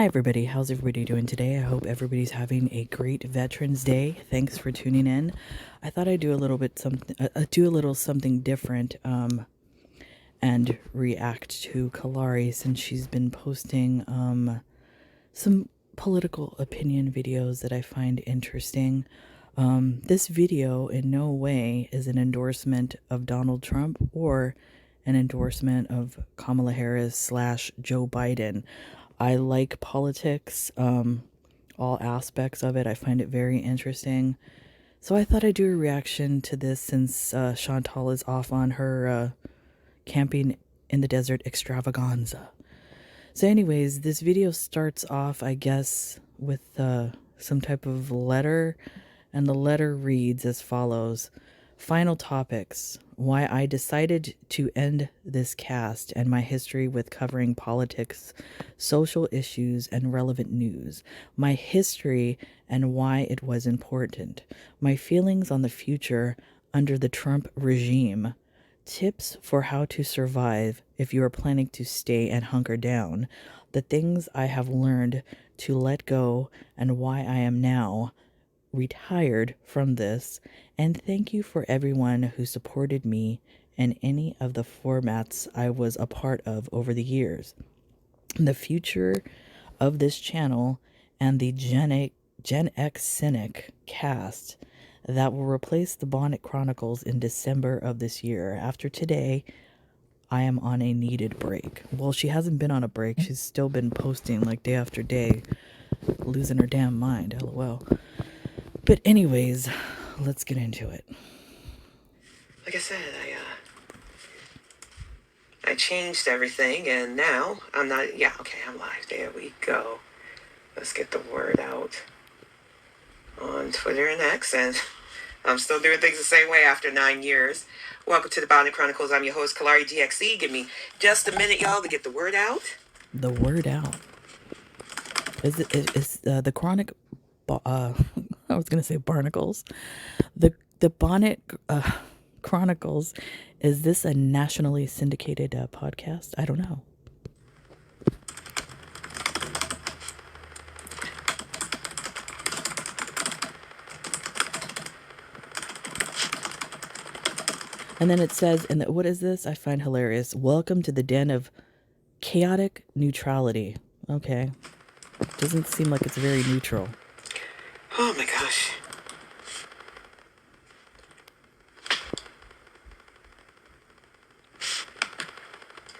Hi everybody, how's everybody doing today? I hope everybody's having a great Veterans Day. Thanks for tuning in. I thought I'd do a little bit something different and react to Kalari since she's been posting some political opinion videos that I find interesting. This video in no way is an endorsement of Donald Trump or an endorsement of Kamala Harris / Joe Biden. I like politics, all aspects of it. I find it very interesting. So I thought I'd do a reaction to this since Chantal is off on her camping in the desert extravaganza. So anyways, this video starts off, I guess, with some type of letter, and the letter reads as follows. Final topics. Why I decided to end this cast and my history with covering politics, social issues, and relevant news. My history and why it was important. My feelings on the future under the Trump regime. Tips for how to survive if you are planning to stay and hunker down. The things I have learned to let go and why I am now retired from this, and thank you for everyone who supported me in any of the formats I was a part of over the years. The future of this channel and the Gen X Cynic cast that will replace the Bonnet Chronicles in December of this year. After today, I am on a needed break. Well, she hasn't been on a break. She's still been posting like day after day, losing her damn mind. LOL. But anyways, let's get into it. Like I said, I changed everything, and now I'm not. Yeah, okay, I'm live. There we go. Let's get the word out on Twitter and X, and I'm still doing things the same way after 9 years. Welcome to the Bonnet Chronicles. I'm your host, Kalari DXE. Give me just a minute, y'all, to get the word out. The word out. Is the chronic? I was gonna say barnacles. The Bonnet Chronicles. Is this a nationally syndicated podcast? I don't know. And then it says, and what is this? I find hilarious. Welcome to the den of chaotic neutrality. Okay. Doesn't seem like it's very neutral. Oh my gosh.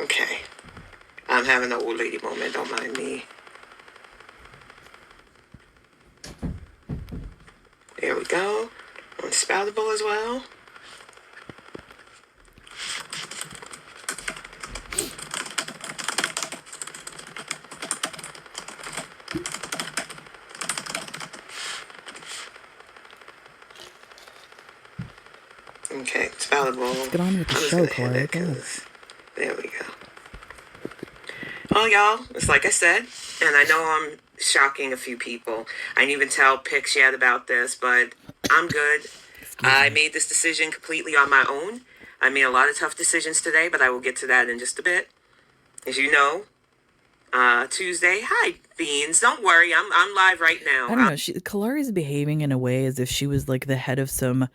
Okay. I'm having an old lady moment, don't mind me. There we go. Unspoutable as well. Okay, it's palatable. Let's get on with the show, Corey. There we go. Oh, y'all, it's like I said, and I know I'm shocking a few people. I didn't even tell Pix yet about this, but I'm good. I made this decision completely on my own. I made a lot of tough decisions today, but I will get to that in just a bit. As you know, Tuesday. Hi, Beans. Don't worry, I'm live right now. I don't know. Kalari's behaving in a way as if she was like the head of some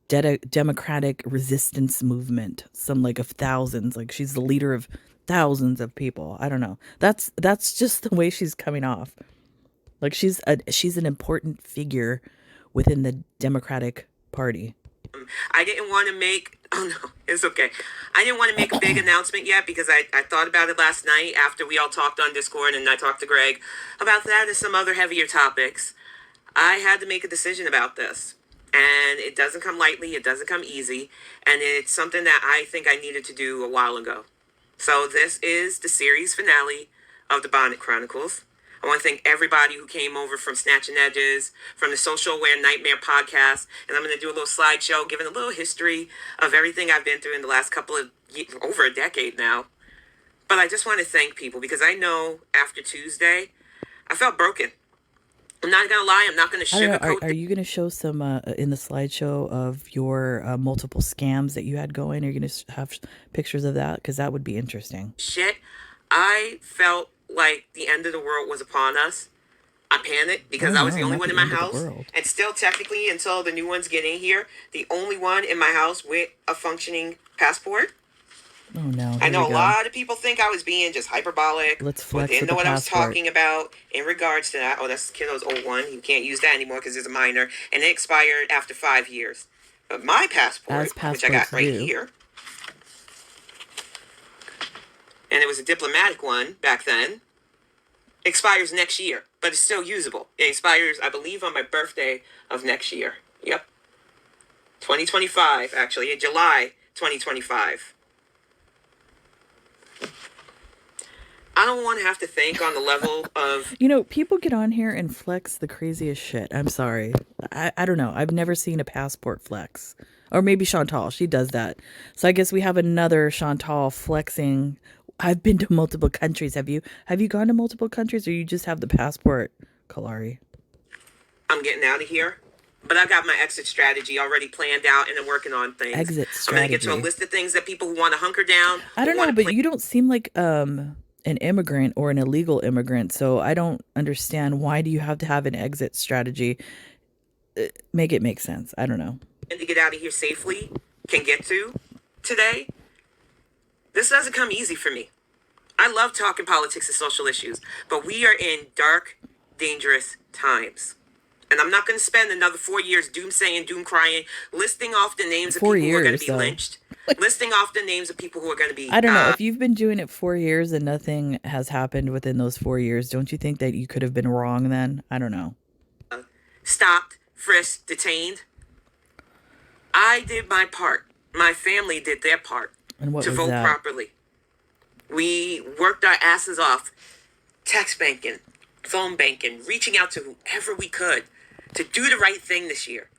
democratic resistance movement, some like of thousands. Like she's the leader of thousands of people. I don't know. That's just the way she's coming off. Like she's an important figure within the Democratic Party. I didn't want to make, oh no, it's okay. I didn't want to make a big announcement yet because I thought about it last night after we all talked on Discord and I talked to Greg about that and some other heavier topics. I had to make a decision about this. And it doesn't come lightly, it doesn't come easy, and it's something that I think I needed to do a while ago. So this is the series finale of the Bonnet Chronicles. I want to thank everybody who came over from Snatching Edges, from the Social Aware Nightmare podcast, and I'm going to do a little slideshow giving a little history of everything I've been through in the last couple of years, over a decade now. But I just want to thank people because I know after Tuesday, I felt broken. I'm not gonna lie. I'm not gonna sugarcoat. Are you gonna show some in the slideshow of your multiple scams that you had going? Are you gonna have pictures of that? Because that would be interesting. Shit, I felt like the end of the world was upon us. I panicked because Oh I was the no, only not one in the my end of the house. world. And still, technically, until the new ones get in here, the only one in my house with a functioning passport. Oh no, I here we know a go. lot of people think I was being just hyperbolic Let's or flex didn't with know the what I was passport. talking about in regards to that. Oh, that's Kiddo's old one. You can't use that anymore because it's a minor and it expired after 5 years. But my As passport, which I got passports right do. here, and it was a diplomatic one back then, expires next year, but it's still usable. It expires, I believe, on my birthday of next year. Yep. 2025, actually, in July 2025. I don't want to have to think on the level of. You know, people get on here and flex the craziest shit. I'm sorry. I don't know. I've never seen a passport flex. Or maybe Chantal, she does that. So I guess we have another Chantal flexing. I've been to multiple countries. Have you? Have you gone to multiple countries or you just have the passport, Kalari? I'm getting out of here. But I got my exit strategy already planned out and I'm working on things. Exit I'm going to get to a strategy. list of things that people who want to hunker down I or don't want know, to but plan. you don't seem like an immigrant or an illegal immigrant, so I don't understand why do you have to have an exit strategy? Make it make sense. I don't know. To get out of here safely can get to today. This doesn't come easy for me. I love talking politics and social issues, but we are in dark, dangerous times. And I'm not going to spend another 4 years doom saying, doom crying, listing off the names of 4 people who are going to years be though. lynched, listing off the names of people who are going to be I don't know. If you've been doing it 4 years and nothing has happened within those 4 years, don't you think that you could have been wrong then? I don't know. stopped, frisked, detained. I did my part. My family did their part And what to was vote that? properly. We worked our asses off, text banking, phone banking, reaching out to whoever we could to do the right thing this year.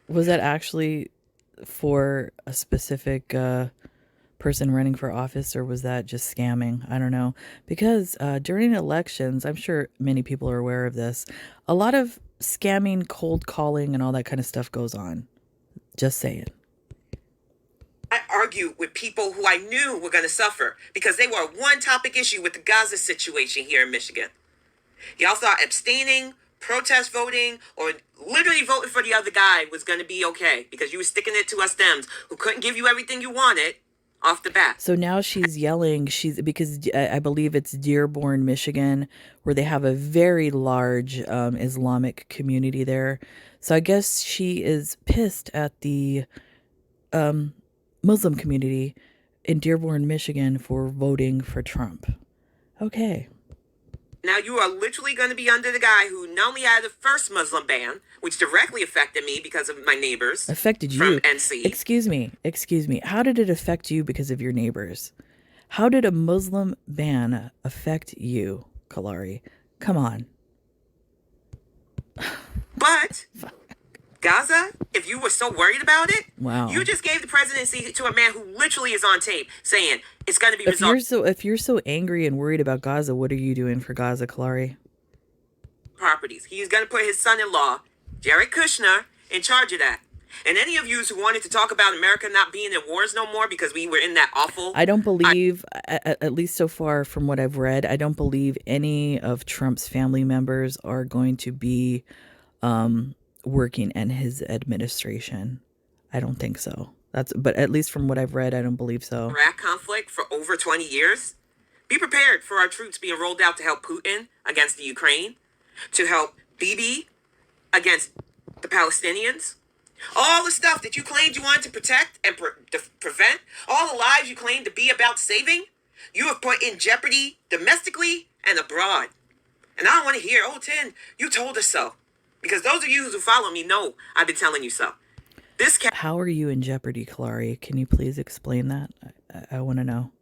Was that actually for a specific person running for office or was that just scamming? I don't know. Because during elections, I'm sure many people are aware of this, a lot of scamming, cold calling, and all that kind of stuff goes on. Just saying. I argued with people who I knew were going to suffer because they were a one topic issue with the Gaza situation here in Michigan. Y'all thought abstaining, protest voting, or literally voting for the other guy was going to be okay because you were sticking it to us Dems who couldn't give you everything you wanted off the bat. So now she's yelling. She's because I believe it's Dearborn, Michigan, where they have a very large Islamic community there. So I guess she is pissed at the Muslim community in Dearborn, Michigan, for voting for Trump. Okay. Now you are literally going to be under the guy who not only had the first Muslim ban, which directly affected me because of my neighbors Affected from you. NC. Excuse me. Excuse me. How did it affect you because of your neighbors? How did a Muslim ban affect you, Kalari? Come on. But Gaza, if you were so worried about it, Wow. you just gave the presidency to a man who literally is on tape saying it's going to be resolved. If you're so angry and worried about Gaza, what are you doing for Gaza, Kalari? Properties. He's going to put his son-in-law, Jared Kushner, in charge of that. And any of you who wanted to talk about America not being in wars no more because we were in that awful. I don't believe, at least so far from what I've read, I don't believe any of Trump's family members are going to be working in his administration. I don't think so. But at least from what I've read, I don't believe so. Iraq conflict for over 20 years. Be prepared for our troops being rolled out to help Putin against the Ukraine, to help Bibi against the Palestinians. All the stuff that you claimed you wanted to protect and prevent, all the lives you claimed to be about saving, you have put in jeopardy domestically and abroad. And I don't want to hear, oh, Tin, you told us so. Because those of you who follow me know I've been telling you so. How are you in jeopardy, Kalari? Can you please explain that? I want to know.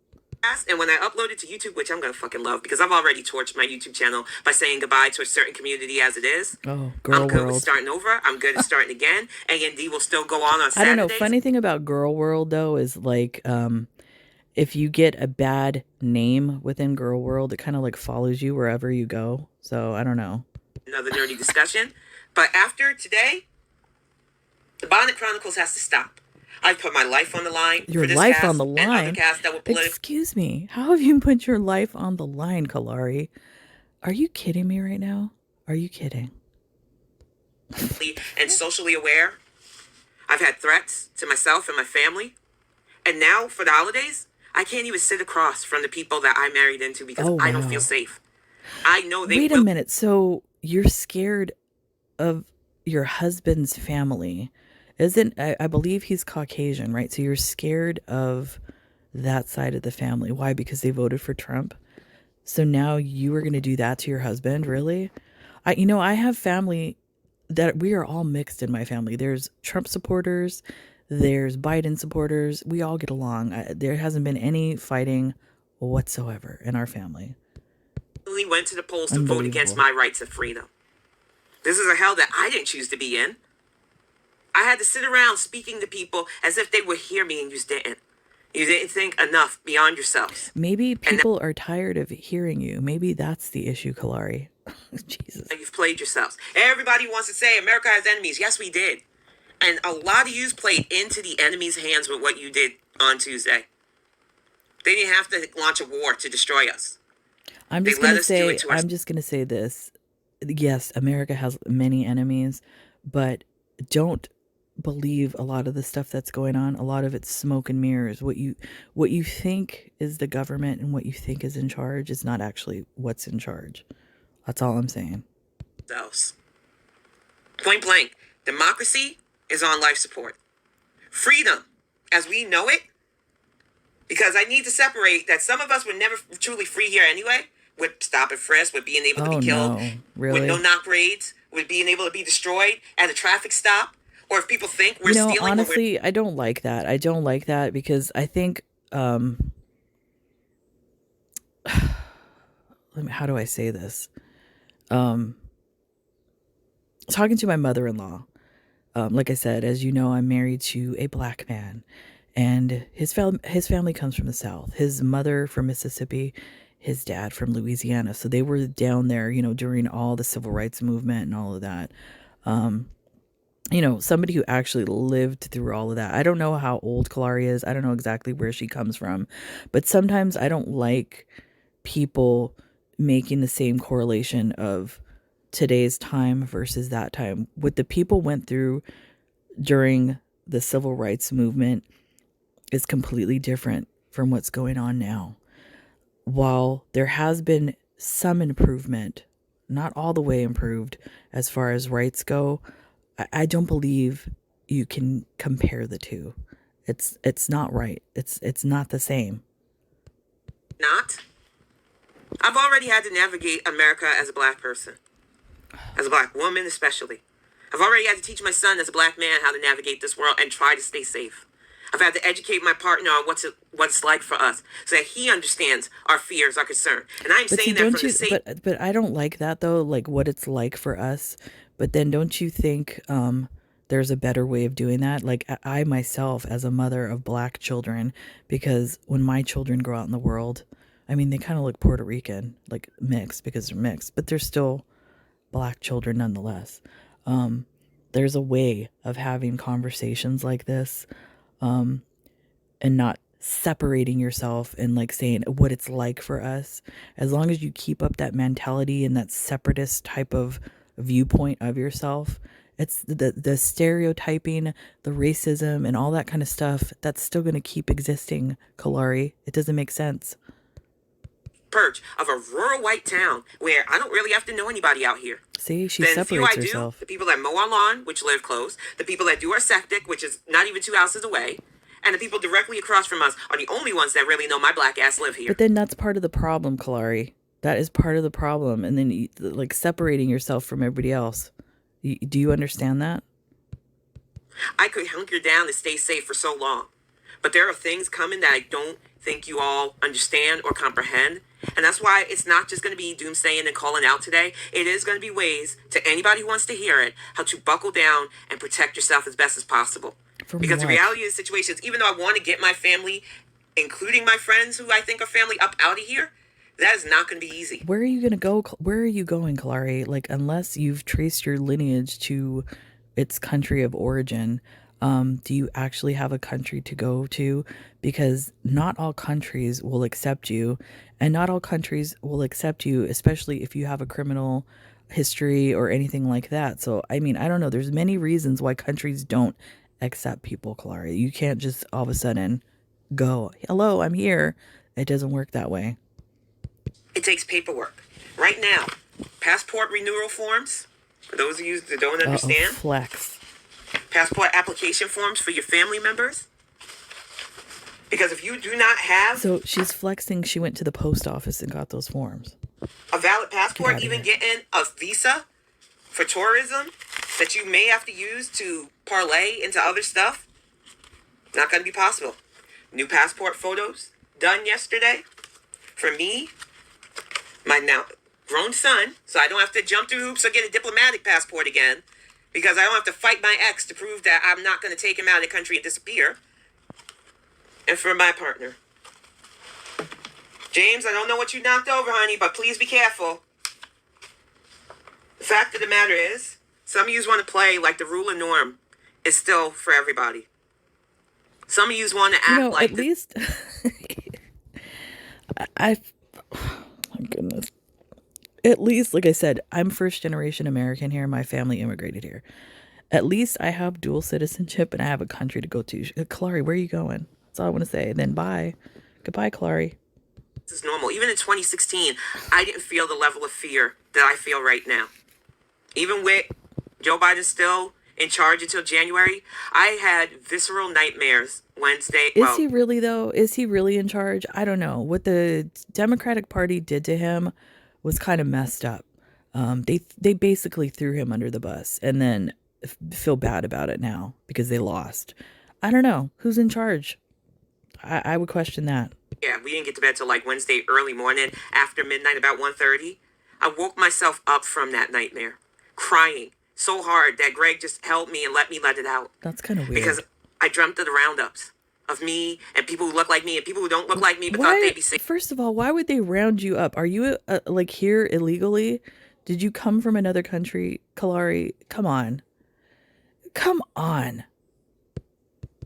And when I upload it to YouTube, which I'm going to fucking love because I've already torched my YouTube channel by saying goodbye to a certain community as it is. Oh, Girl I'm good World. with starting over. I'm good at starting again. A&D will still go on I Saturdays. don't know. Funny thing about Girl World, though, is like if you get a bad name within Girl World, it kind of like follows you wherever you go. So I don't know. Another nerdy discussion. But after today, the Bonnet Chronicles has to stop. I've put my life on the line Your for this life on cast the and other line? casts that were political. Excuse me. How have you put your life on the line, Kalari? Are you kidding me right now? Are you kidding? And socially aware. I've had threats to myself and my family. And now for the holidays, I can't even sit across from the people that I married into because Oh, I don't feel wow. safe. I know they Wait a will. minute. So you're scared of your husband's family? Isn't I believe he's Caucasian, right? So you're scared of that side of the family. Why? Because they voted for Trump. So now you are going to do that to your husband, really? I have family that we are all mixed in my family. There's Trump supporters, there's Biden supporters. We all get along. There hasn't been any fighting whatsoever in our family. Went to the polls to vote against Unbelievable. my rights of freedom. This is a hell that I didn't choose to be in. I had to sit around speaking to people as if they would hear me and you didn't. You didn't think enough beyond yourselves. Maybe And people are tired of hearing you. Maybe that's the issue, Kalari. Jesus. now you've played yourselves. Everybody wants to say America has enemies. Yes, we did. And a lot of yous played into the enemy's hands with what you did on Tuesday. They didn't have to launch a war to destroy us. I'm They just let gonna us do say it to I'm ourselves. just gonna say this. Yes, America has many enemies, but don't believe a lot of the stuff that's going on. A lot of it's smoke and mirrors. What you think is the government and what you think is in charge is not actually what's in charge. That's all I'm saying. Point blank, democracy is on life support. Freedom, as we know it, because I need to separate that some of us were never truly free here anyway, with stop and frisk, with being able to be Oh killed, no, with no really? knock raids, with being able to be destroyed at a traffic stop, or if people think we're stealing when we're Honestly, I don't like that. I don't like that because I think how do I say this? Talking to my mother-in-law. Like I said, as you know, I'm married to a black man, and his family comes from the South. His mother from Mississippi, his dad from Louisiana. So they were down there, during all the civil rights movement and all of that. Somebody who actually lived through all of that. I don't know how old Kalari is. I don't know exactly where she comes from, but sometimes I don't like people making the same correlation of today's time versus that time. What the people went through during the civil rights movement is completely different from what's going on now. While there has been some improvement, not all the way improved as far as rights go, I don't believe you can compare the two. It's not right. It's not the same. not. I've already had to navigate America as a black person, as a black woman especially. I've already had to teach my son as a black man how to navigate this world and try to stay safe. I've had to educate my partner on what's like for us so that he understands our fears, our concern. And I'm But see, saying that don't from the you? safe. But I don't like that though. Like what it's like for us. But then don't you think there's a better way of doing that? Like I myself, as a mother of black children, because when my children grow out in the world, I mean they kind of look Puerto Rican, like mixed because they're mixed, but they're still black children nonetheless. There's a way of having conversations like this and not separating yourself and like saying what it's like for us. As long as you keep up that mentality and that separatist type of viewpoint of yourself, it's the stereotyping, the racism and all that kind of stuff that's still going to keep existing. Kalari, it doesn't make sense. Perch of a rural white town where I don't really have to know anybody out here. See, she Then the few separates I do, herself. the people that mow our lawn, which live close, the people that do our septic, which is not even 2 houses away, and the people directly across from us are the only ones that really know my black ass live here. But then that's part of the problem, Kalari. That is part of the problem. And then like separating yourself from everybody else. Do you understand that? I could hunker down and stay safe for so long. But there are things coming that I don't think you all understand or comprehend. And that's why it's not just going to be doomsaying and calling out today. It is going to be ways to anybody who wants to hear it, how to buckle down and protect yourself as best as possible. From Because the what? reality of the situation is, even though I want to get my family, including my friends who I think are family, up out of here, that is not going to be easy. Where are you going to go? Where are you going, Kalari? Like, unless you've traced your lineage to its country of origin, Do you actually have a country to go to? Because not all countries will accept you, and not all countries will accept you, especially if you have a criminal history or anything like that. So, I mean, I don't know. There's many reasons why countries don't accept people, Kalari. You can't just all of a sudden go, hello, I'm here. It doesn't work that way. It takes paperwork. Right now, passport renewal forms, for those of you that don't Uh-oh, understand, flex. passport application forms for your family members. Because if you do not have So she's flexing. She went to the post office and got those forms. a valid Get out passport, of even here. getting a visa for tourism that you may have to use to parlay into other stuff, not going to be possible. New passport photos done yesterday for me, my now grown son, so I don't have to jump through hoops or get a diplomatic passport again, because I don't have to fight my ex to prove that I'm not going to take him out of the country and disappear. And for my partner, James, I don't know what you knocked over, honey, but please be careful. The fact of the matter is, some of you want to play like the rule and norm is still for everybody. Some of you want to You act know, like at least I, oh my goodness. At least, like I said, I'm first generation American here. My family immigrated here. At least I have dual citizenship and I have a country to go to. Kalari, where are you going? That's all I want to say. Then bye. Goodbye, Kalari. this is normal. Even in 2016, I didn't feel the level of fear that I feel right now. Even with Joe Biden still in charge until January, I had visceral nightmares Wednesday. Is he really, though? Is he really in charge? I don't know. What the Democratic Party did to him was kind of messed up. They basically threw him under the bus and then feel bad about it now because they lost. I don't know. Who's in charge? I would question that. Yeah, we didn't get to bed till like Wednesday early morning after midnight, about 1:30. I woke myself up from that nightmare, crying so hard that Greg just held me and let me let it out. That's kind of Because weird. I dreamt of the roundups of me and people who look like me and people who don't look like me but thought Why? they'd be safe. First of all, why would they round you up? Are you like here illegally? Did you come from another country, Kalari? Come on. Come on.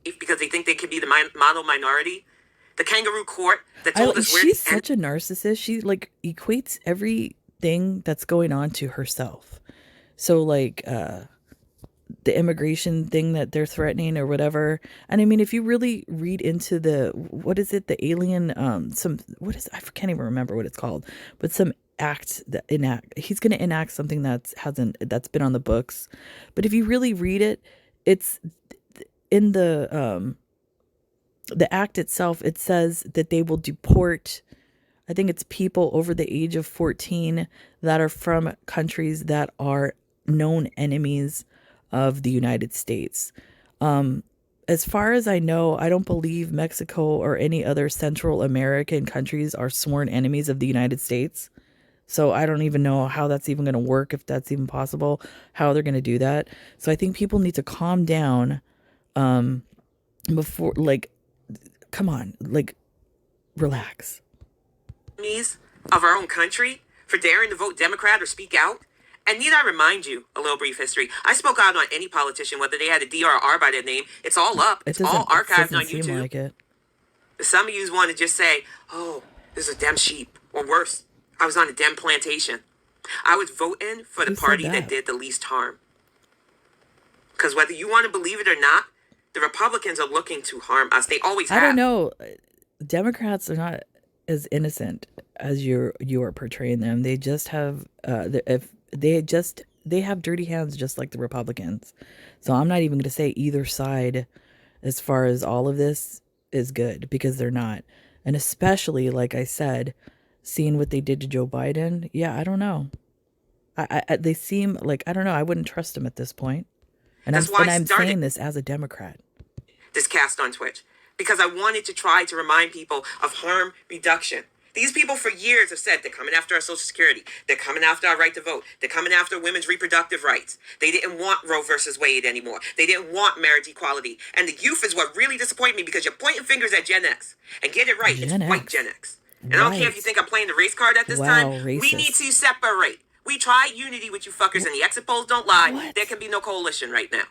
Because they think they could be the model minority. The kangaroo court that told us where She's to end. such a narcissist. She like equates everything that's going on to herself. So like the immigration thing that they're threatening or whatever. And I mean, if you really read into the what is it, the alien some what is I can't even remember what it's called, but some act that enact he's going to enact something that's been on the books. But if you really read it, it's in the act itself. It says that they will deport, I think it's people over the age of 14 that are from countries that are known enemies of the United States. As far as I know, I don't believe Mexico or any other Central American countries are sworn enemies of the United States. So I don't even know how that's even going to work, if that's even possible, how they're going to do that. So I think people need to calm down before, like, come on, like, relax. Enemies of our own country for daring to vote Democrat or speak out. And need I remind you, a little brief history. I spoke out on any politician, whether they had a D or a R by their name. It's all up. It's all archived on Seem YouTube. like it. Some of you want to just say, oh, this is a Dem sheep. Or worse, I was on a Dem plantation. I was voting for the Who said party that? that did the least harm. Because whether you want to believe it or not, the Republicans are looking to harm us. They always have. I don't know. Democrats are not as innocent as you are portraying them. They just have they have dirty hands just like the Republicans. So I'm not even going to say either side as far as all of this is good, because they're not. And especially, like I said, seeing what they did to Joe Biden. Yeah, I don't know. They seem like, I don't know. I wouldn't trust them at this point. And That's why I I'm started saying this as a Democrat. this cast on Twitch. Because I wanted to try to remind people of harm reduction. These people for years have said they're coming after our Social Security. They're coming after our right to vote. They're coming after women's reproductive rights. They didn't want Roe versus Wade anymore. They didn't want marriage equality. And the youth is what really disappointed me, because you're pointing fingers at Gen X. And get it right, Gen it's white X. Gen X. And I don't care if you think I'm playing the race card at this time. Wow, We racist. need to separate. We tried unity with you fuckers, and the exit polls don't lie. What? There can be no coalition right now.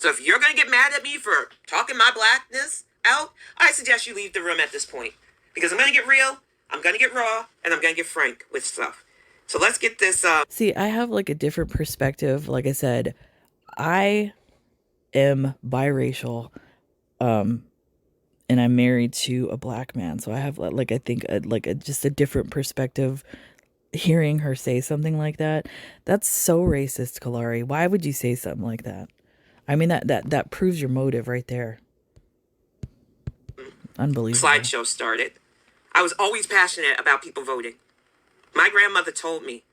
So if you're going to get mad at me for talking my blackness out, I suggest you leave the room at this point. Because I'm going to get real, I'm going to get raw, and I'm going to get frank with stuff. So let's get this. See, I have like a different perspective. Like I said, I am biracial, and I'm married to a black man. So I have like I think just a different perspective. Hearing her say something like that, that's so racist, Kalari. Why would you say something like that? I mean, that proves your motive right there. Unbelievable. Slideshow started. I was always passionate about people voting. My grandmother told me,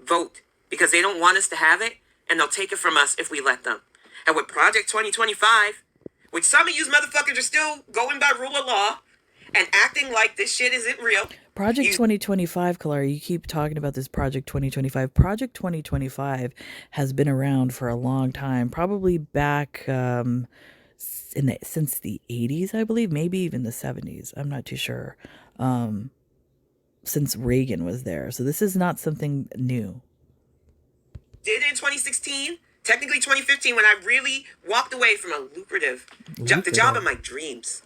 vote, because they don't want us to have it, and they'll take it from us if we let them. And with Project 2025, which some of you motherfuckers are still going by rule of law and acting like this shit isn't real. Project 2025, Kalari, you keep talking about this Project 2025. Project 2025 has been around for a long time, probably back since the 80s, I believe, maybe even the 70s. I'm not too sure. Since Reagan was there. So this is not something new. Did it in 2016, technically 2015, when I really walked away from a lucrative. The job of my dreams.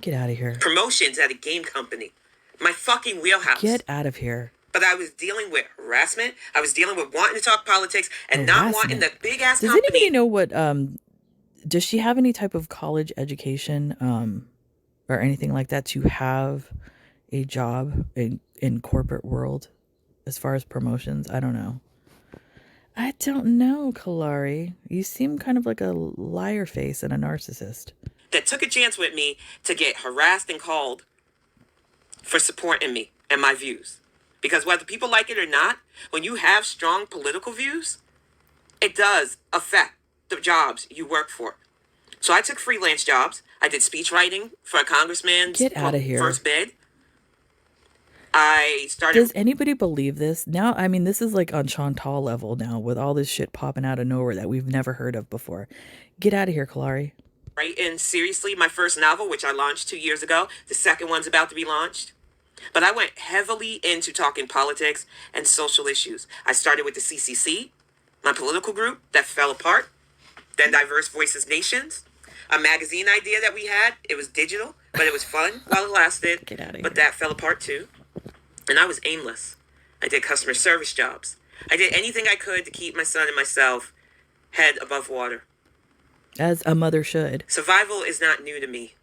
Get out of here. Promotions at a game company. My fucking wheelhouse. Get out of here. But I was dealing with harassment. I was dealing with wanting to talk politics and not wanting the big ass company. Does anybody know what, does she have any type of college education, or anything like that to have a job in corporate world as far as promotions? I don't know. I don't know, Kalari. You seem kind of like a liar face and a narcissist. That took a chance with me to get harassed and called for supporting me and my views. Because whether people like it or not, when you have strong political views, it does affect the jobs you work for. So I took freelance jobs. I did speech writing for a congressman's Get out of here. first bid. I started. Does anybody believe this? Now, I mean, this is like on Chantal level now with all this shit popping out of nowhere that we've never heard of before. Get out of here, Kalari. Writing seriously my first novel, which I launched 2 years ago. The second one's about to be launched. But I went heavily into talking politics and social issues. I started with the CCC, my political group that fell apart. Then Diverse Voices Nations, a magazine idea that we had. It was digital, but it was fun while it lasted. Get out of here. But that fell apart too. And I was aimless. I did customer service jobs. I did anything I could to keep my son and myself head above water. As a mother should. Survival is not new to me.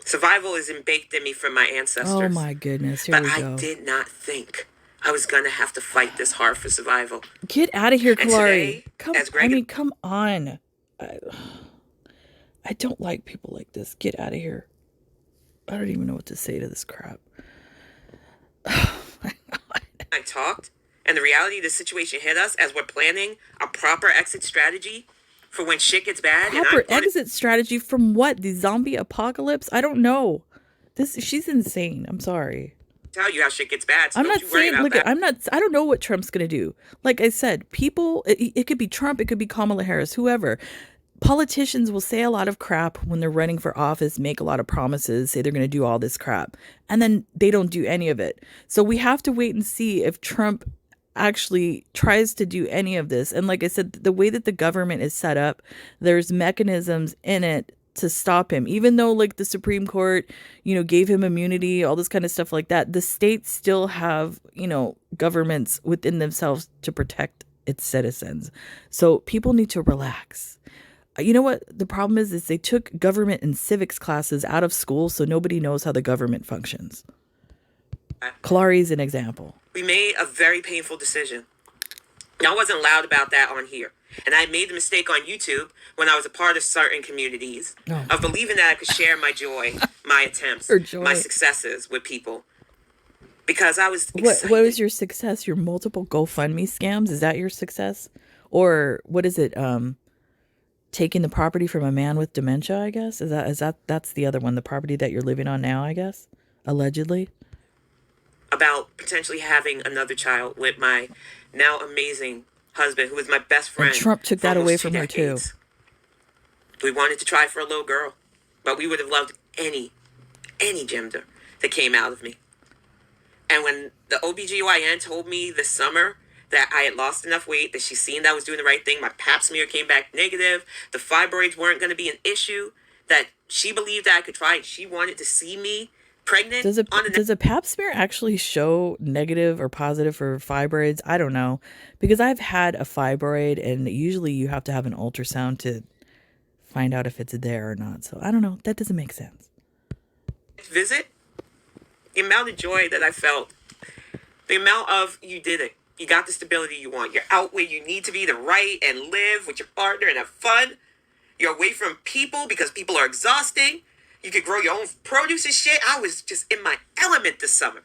Survival is baked in me from my ancestors. Oh my goodness, here we go. I did not think I was going to have to fight this hard for survival. Get out of here, Kalari. Today, Come on. I don't like people like this. Get out of here. I don't even know what to say to this crap. I talked, and the reality of the situation hit us as we're planning a proper exit strategy for when shit gets bad. Proper exit strategy from what? The zombie apocalypse? I don't know. She's insane. I'm sorry. Tell you how shit gets bad. So I'm not saying. Look, I don't know what Trump's gonna do. Like I said, people. It could be Trump. It could be Kamala Harris. Whoever. Politicians will say a lot of crap when they're running for office, make a lot of promises, say they're going to do all this crap, and then they don't do any of it. So we have to wait and see if Trump actually tries to do any of this. And like I said, the way that the government is set up, there's mechanisms in it to stop him. Even though like the Supreme Court, gave him immunity, all this kind of stuff like that, the states still have, governments within themselves to protect its citizens. So people need to relax. You know what the problem is they took government and civics classes out of school, so nobody knows how the government functions. Kalari is an example. We made a very painful decision. I wasn't loud about that on here. And I made the mistake on YouTube when I was a part of certain communities of believing that I could share my joy, my attempts, my successes with people. Because I was excited. What was your success? Your multiple GoFundMe scams? Is that your success? Or what is it? Taking the property from a man with dementia, I guess? That's the other one, the property that you're living on now, I guess? Allegedly? About potentially having another child with my now amazing husband, who is my best friend. And Trump took that away from her, too. We wanted to try for a little girl, but we would have loved any gender that came out of me. And when the OBGYN told me this summer that I had lost enough weight, that she's seen that I was doing the right thing. My pap smear came back negative. The fibroids weren't going to be an issue. That she believed that I could try. She wanted to see me pregnant. Does a pap smear actually show negative or positive for fibroids? I don't know, because I've had a fibroid, and usually you have to have an ultrasound to find out if it's there or not. So I don't know. That doesn't make sense. Visit, the amount of joy that I felt, the amount of you did it. You got the stability you want. You're out where you need to be to write and live with your partner and have fun. You're away from people because people are exhausting. You could grow your own produce and shit. I was just in my element this summer.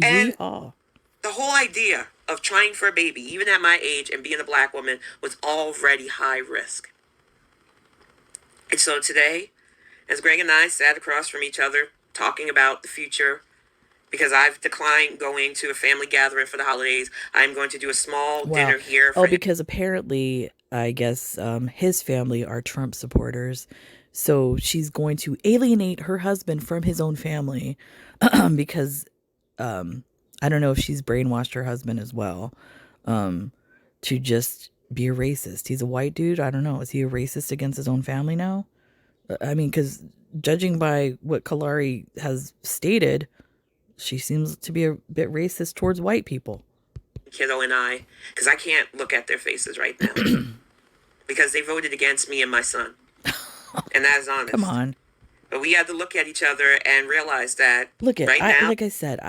And Yeehaw. the whole idea of trying for a baby, even at my age and being a black woman, was already high risk. And so today, as Greg and I sat across from each other talking about the future, because I've declined going to a family gathering for the holidays, I'm going to do a small dinner here. Oh, because apparently, I guess his family are Trump supporters. So she's going to alienate her husband from his own family because I don't know if she's brainwashed her husband as well to just be a racist. He's a white dude. I don't know. Is he a racist against his own family now? I mean, because judging by what Kalari has stated, she seems to be a bit racist towards white people. Kiddo and I, because I can't look at their faces right now because they voted against me and my son. And that is honest. Come on. But we had to look at each other and realize that now. Like I said,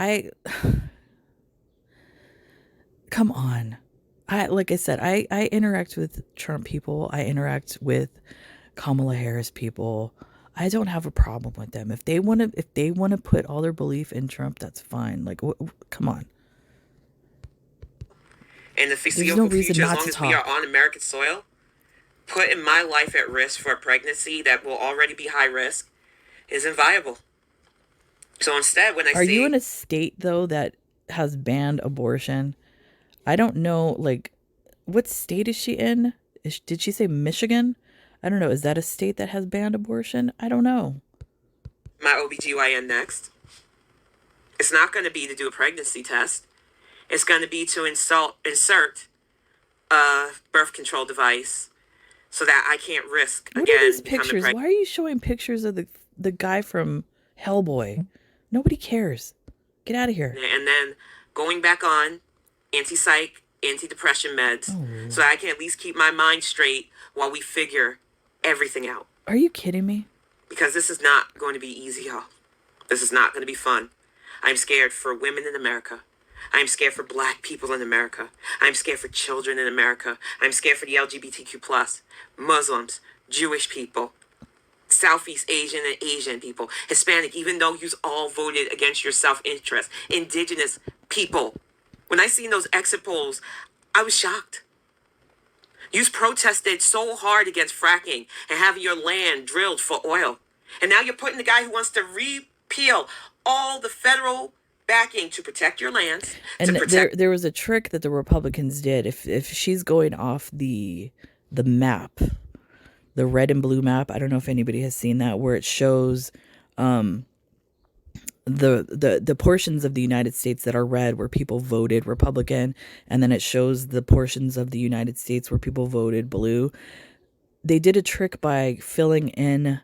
come on. I interact with Trump people. I interact with Kamala Harris people. I don't have a problem with them. If they want to put all their belief in Trump, that's fine. Like, come on. And the foreseeable future, as long as we are on American soil, putting my life at risk for a pregnancy that will already be high risk isn't viable. So instead, Are you in a state, though, that has banned abortion? I don't know, like, what state is she in? Did she say Michigan? I don't know. Is that a state that has banned abortion? I don't know. My OBGYN next. It's not going to be to do a pregnancy test. It's going to be to insert a birth control device so that I can't risk, what again, are these pictures? Why are you showing pictures of the guy from Hellboy? Nobody cares. Get out of here. And then going back on anti-psych, antidepressant meds so that I can at least keep my mind straight while we figure everything out. Are you kidding me? Because this is not going to be easy, y'all. This is not going to be fun. I'm scared for women in America. I'm scared for black people in America. I'm scared for children in America. I'm scared for the LGBTQ+, Muslims, Jewish people, Southeast Asian and Asian people, Hispanic, even though you all voted against your self-interest, indigenous people. When I seen those exit polls, I was shocked. You protested so hard against fracking and having your land drilled for oil. And now you're putting the guy who wants to repeal all the federal backing to protect your lands. And there was a trick that the Republicans did. If she's going off the map, the red and blue map, I don't know if anybody has seen that, where it shows the portions of the United States that are red where people voted Republican, and then it shows the portions of the United States where people voted blue. They did a trick by filling in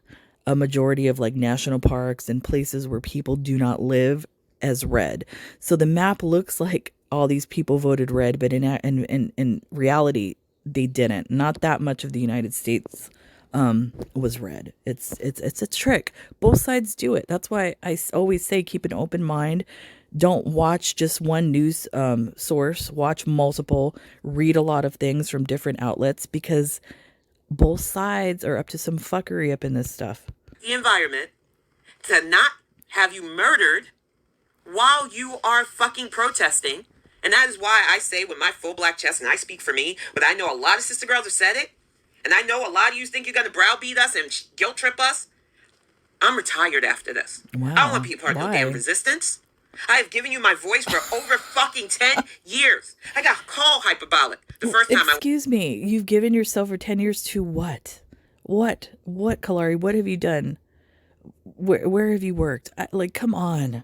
a majority of like national parks and places where people do not live as red. So the map looks like all these people voted red, but in reality they didn't. Not that much of the United States was red. It's a trick. Both sides do it. That's why I always say keep an open mind. Don't watch just one news source. Watch multiple. Read a lot of things from different outlets, because both sides are up to some fuckery up in this stuff. The environment to not have you murdered while you are fucking protesting. And that is why I say with my full black chest, and I speak for me, but I know a lot of sister girls have said it, and I know a lot of you think you're going to browbeat us and guilt trip us. I'm retired after this. Wow. I don't want to be part of no damn resistance. I have given you my voice for over fucking 10 years. I got called hyperbolic the first time. Excuse me. You've given yourself for 10 years to what? What, Kalari? What have you done? Where have you worked? Like, come on.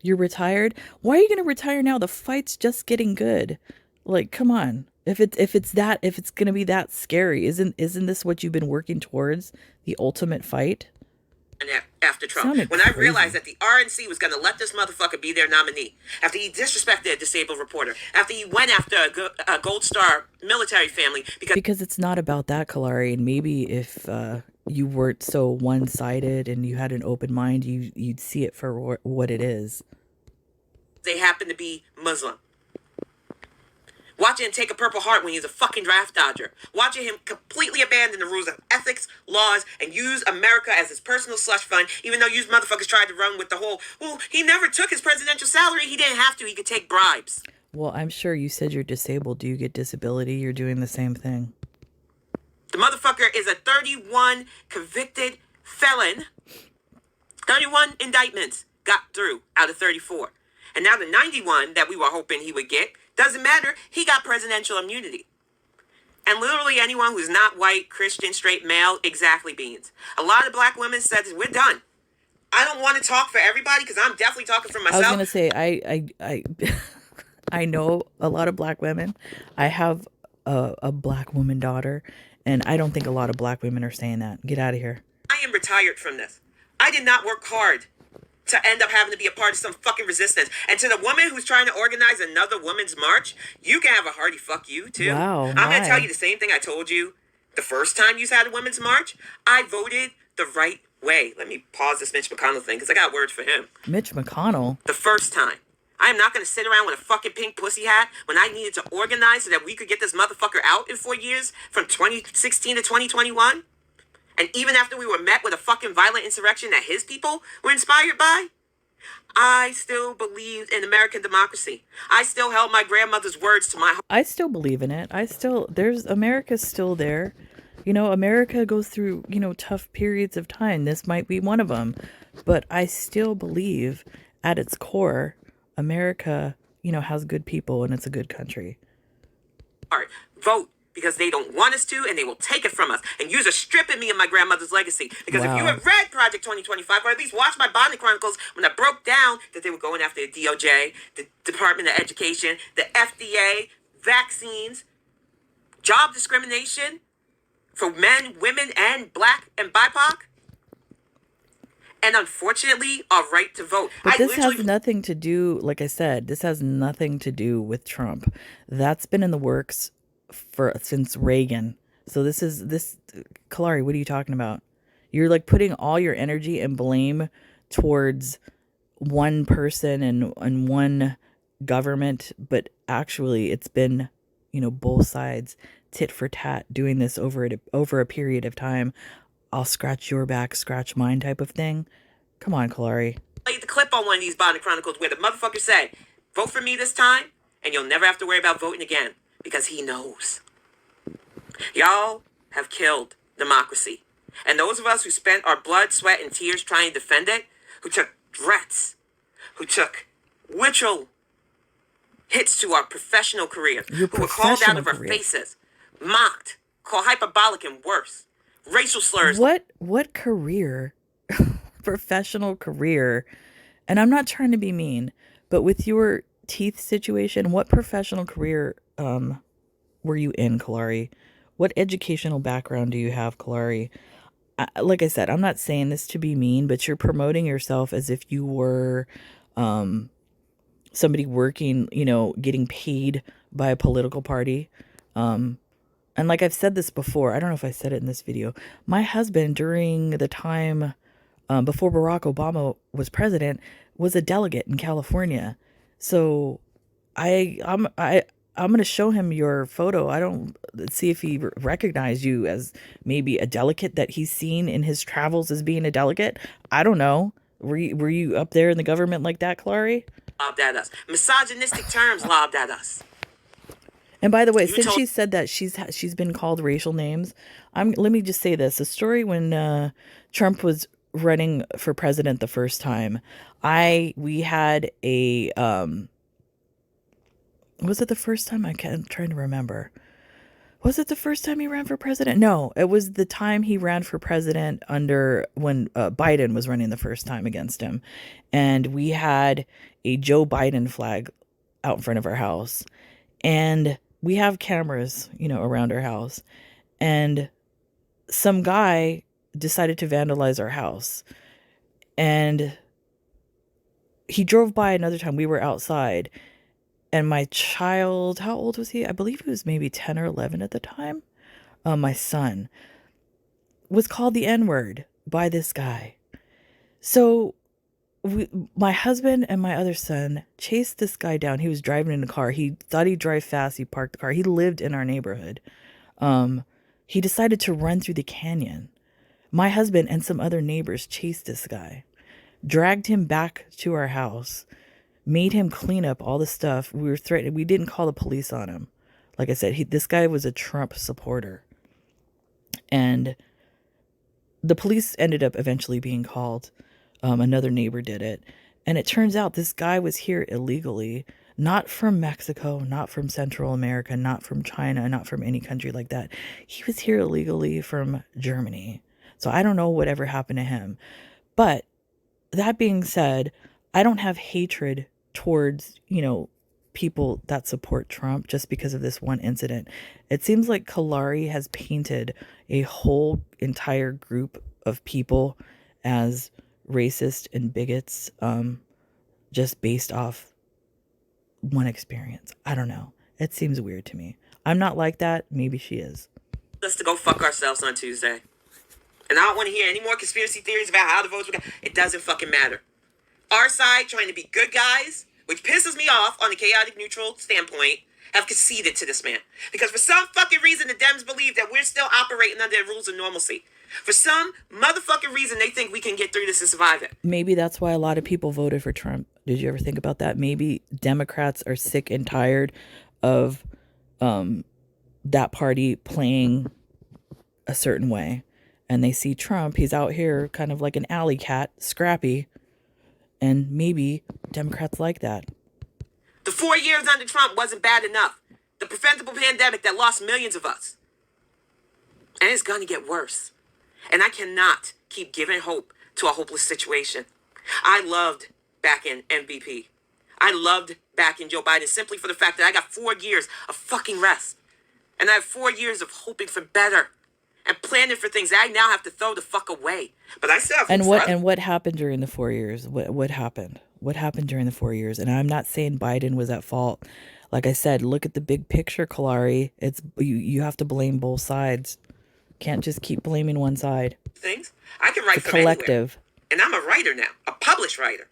You're retired? Why are you going to retire now? The fight's just getting good. Like, come on. If it's going to be that scary, isn't this what you've been working towards? The ultimate fight? And after Trump, Sounded when I realized crazy. that the RNC was going to let this motherfucker be their nominee, after he disrespected a disabled reporter, after he went after a Gold Star military family Because it's not about that, Kalari. And maybe if you weren't so one-sided and you had an open mind, you'd see it for what it is. they happen to be Muslim. Watching him take a Purple Heart when he's a fucking draft dodger. Watching him completely abandon the rules of ethics, laws, and use America as his personal slush fund, even though you motherfuckers tried to run with the whole, well, he never took his presidential salary. He didn't have to. He could take bribes. Well, I'm sure you said you're disabled. Do you get disability? You're doing the same thing. The motherfucker is a 31 convicted felon. 31 indictments got through out of 34. And now the 91 that we were hoping he would get, doesn't matter. He got presidential immunity. And literally anyone who's not white, Christian, straight, male, exactly beans. A lot of black women said, we're done. I don't want to talk for everybody because I'm definitely talking for I was myself. gonna say I I know a lot of black women. I have a black woman daughter, and I don't think a lot of black women are saying that. Get out of here. I am retired from this. I did not work hard to end up having to be a part of some fucking resistance. And to the woman who's trying to organize another women's march, you can have a hearty fuck you too. Wow, I'm going to tell my. you the same thing I told you the first time you had a women's march. I voted the right way. Let me pause this Mitch McConnell thing because I got words for him. Mitch McConnell. The first time. I am not going to sit around with a fucking pink pussy hat when I needed to organize so that we could get this motherfucker out in 4 years from 2016 to 2021. And even after we were met with a fucking violent insurrection that his people were inspired by, I still believed in American democracy. I still held my grandmother's words to my heart. I still believe in it. America's still there. You know, America goes through, tough periods of time. This might be one of them. But I still believe at its core, America, has good people and it's a good country. Vote because they don't want us to, and they will take it from us. And you're stripping me of my grandmother's legacy. Because if you Wow. had read Project 2025, or at least watched my bonding chronicles when I broke down that they were going after the DOJ, the Department of Education, the FDA, vaccines, job discrimination for men, women, and black and BIPOC, and unfortunately, our right to vote. But this has nothing to do, like I said, this has nothing to do with Trump. That's been in the works since Reagan. So this Kalari, what are you talking about? You're like putting all your energy and blame towards one person and one government, but actually it's been, both sides tit for tat doing this over a period of time. I'll scratch your back, scratch mine type of thing. Come on, Kalari. Played the clip on one of these bonding chronicles where the motherfucker said, vote for me this time and you'll never have to worry about voting again, because he knows. Y'all have killed democracy. And those of us who spent our blood, sweat, and tears trying to defend it, who took threats, who took literal hits to our professional career, who were called out of our faces, mocked, called hyperbolic and worse, racial slurs. What career, professional career, and I'm not trying to be mean, but with your teeth situation, what professional career were you in, Kalari? What educational background do you have, Kalari? Like I said, I'm not saying this to be mean, but you're promoting yourself as if you were somebody working, getting paid by a political party. And like I've said this before, I don't know if I said it in this video. My husband, during the time before Barack Obama was president, was a delegate in California. So I'm going to show him your photo. I don't see if he recognized you as maybe a delegate that he's seen in his travels as being a delegate. I don't know. Were you up there in the government like that, Kalari? Lobbed at us. Misogynistic terms lobbed at us. And by the way, since she said that she's been called racial names, let me just say this: a story when Trump was running for president the first time, we had a was it the first time? I'm trying to remember. Was it the first time he ran for president? No, it was the time he ran for president under when Biden was running the first time against him. And we had a Joe Biden flag out in front of our house. And we have cameras, around our house. And some guy decided to vandalize our house. And he drove by another time. We were outside. And my child, how old was he? I believe he was maybe 10 or 11 at the time. My son was called the N-word by this guy. So my husband and my other son chased this guy down. He was driving in a car. He thought he'd drive fast. He parked the car. He lived in our neighborhood. He decided to run through the canyon. My husband and some other neighbors chased this guy, dragged him back to our house, made him clean up all the stuff. We were threatened. We didn't call the police on him. Like I said, this guy was a Trump supporter. And the police ended up eventually being called. Another neighbor did it. And it turns out this guy was here illegally, not from Mexico, not from Central America, not from China, not from any country like that. He was here illegally from Germany. So I don't know whatever happened to him. But that being said, I don't have hatred towards, people that support Trump just because of this one incident. It seems like Kalari has painted a whole entire group of people as racist and bigots, just based off one experience. I don't know. It seems weird to me. I'm not like that. Maybe she is. Us to go fuck ourselves on Tuesday. And I don't want to hear any more conspiracy theories about how the votes were. It doesn't fucking matter. Our side, trying to be good guys, which pisses me off on a chaotic neutral standpoint, have conceded to this man. Because for some fucking reason, the Dems believe that we're still operating under the rules of normalcy. For some motherfucking reason, they think we can get through this and survive it. Maybe that's why a lot of people voted for Trump. Did you ever think about that? Maybe Democrats are sick and tired of that party playing a certain way. And they see Trump, he's out here kind of like an alley cat, scrappy. And maybe Democrats like that. The 4 years under Trump wasn't bad enough. The preventable pandemic that lost millions of us. And it's going to get worse. And I cannot keep giving hope to a hopeless situation. I loved backing MVP. I loved backing Joe Biden simply for the fact that I got 4 years of fucking rest. And I have 4 years of hoping for better. And planning for things that I now have to throw the fuck away. But I still have And what happened during the 4 years? What happened? What happened during the 4 years? And I'm not saying Biden was at fault. Like I said, look at the big picture, Kalari. It's you have to blame both sides. Can't just keep blaming one side. Things I can write It's a from collective. Anywhere. And I'm a writer now, a published writer.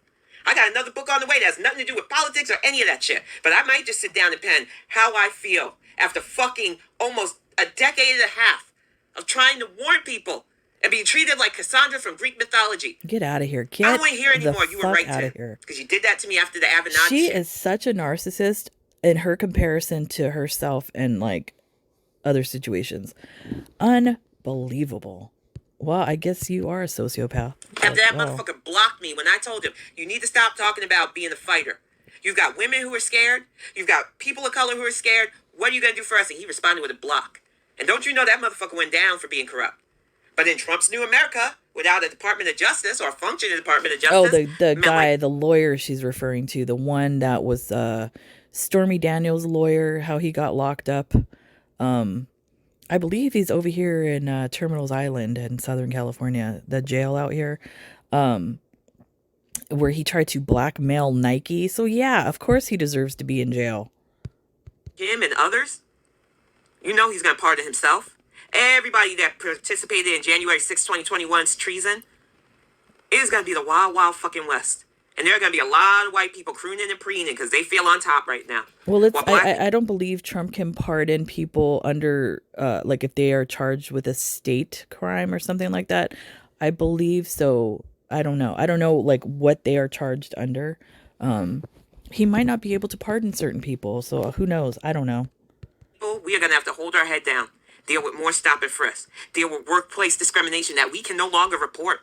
I got another book on the way that has nothing to do with politics or any of that shit. But I might just sit down and pen how I feel after fucking almost a decade and a half of trying to warn people and being treated like Cassandra from Greek mythology. Get out of here. I don't want to hear anymore. You were right out to. of here. Because you did that to me after the Avenatti She shit. is such a narcissist in her comparison to herself and like other situations. Unbelievable. Well, I guess you are a sociopath. After that motherfucker blocked me when I told him, you need to stop talking about being a fighter. You've got women who are scared. You've got people of color who are scared. What are you going to do for us? And he responded with a block. And don't you know that motherfucker went down for being corrupt? But in Trump's new America, without a Department of Justice or a functioning Department of Justice. Oh, the guy, the lawyer she's referring to, the one that was Stormy Daniels' lawyer, how he got locked up. I believe he's over here in Terminals Island in Southern California, the jail out here, where he tried to blackmail Nike. So yeah, of course he deserves to be in jail. Him and others, you know he's going to pardon himself. Everybody that participated in January 6, 2021's treason, it is going to be the wild, wild fucking West. And there are going to be a lot of white people crooning and preening because they feel on top right now. Well, I don't believe Trump can pardon people under, like if they are charged with a state crime or something like that. I believe so. I don't know. I don't know like what they are charged under. He might not be able to pardon certain people. So who knows? I don't know. We are going to have to hold our head down, deal with more stop and frisk, deal with workplace discrimination that we can no longer report.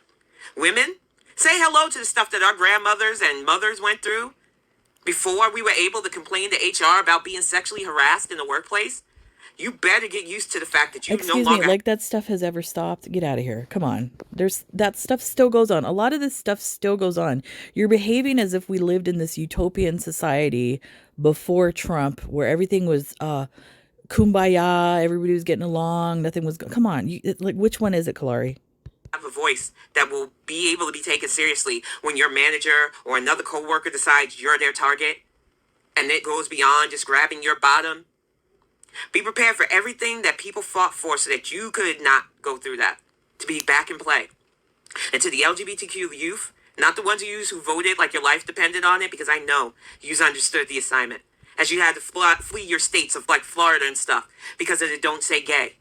Women, say hello to the stuff that our grandmothers and mothers went through before we were able to complain to HR about being sexually harassed in the workplace. You better get used to the fact that you no Excuse me, longer like that stuff has ever stopped? Get out of here. Come on. There's that stuff still goes on. A lot of this stuff still goes on. You're behaving as if we lived in this utopian society before Trump where everything was kumbaya, everybody was getting along, nothing was come on. Like which one is it, Kalari? have a voice that will be able to be taken seriously when your manager or another coworker decides you're their target and it goes beyond just grabbing your bottom. Be prepared for everything that people fought for so that you could not go through that, to be back in play. And to the LGBTQ youth, not the ones of you who voted like your life depended on it, because I know you understood the assignment, as you had to flee your states of like Florida and stuff because of the don't say gay.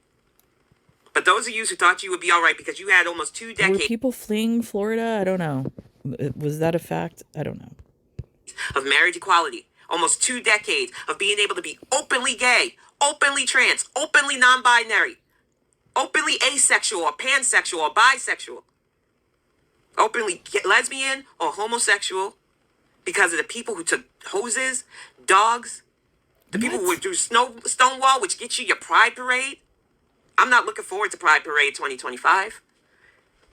But those of you who thought you would be all right because you had almost 2 Were decades people fleeing Florida? I don't know. Was that a fact? I don't know. of marriage equality, almost 2 decades of being able to be openly gay, openly trans, openly non-binary, openly asexual or pansexual or bisexual, openly lesbian or homosexual, because of the people who took hoses, dogs, the people who would do Stonewall, which gets you your Pride Parade. I'm not looking forward to Pride Parade 2025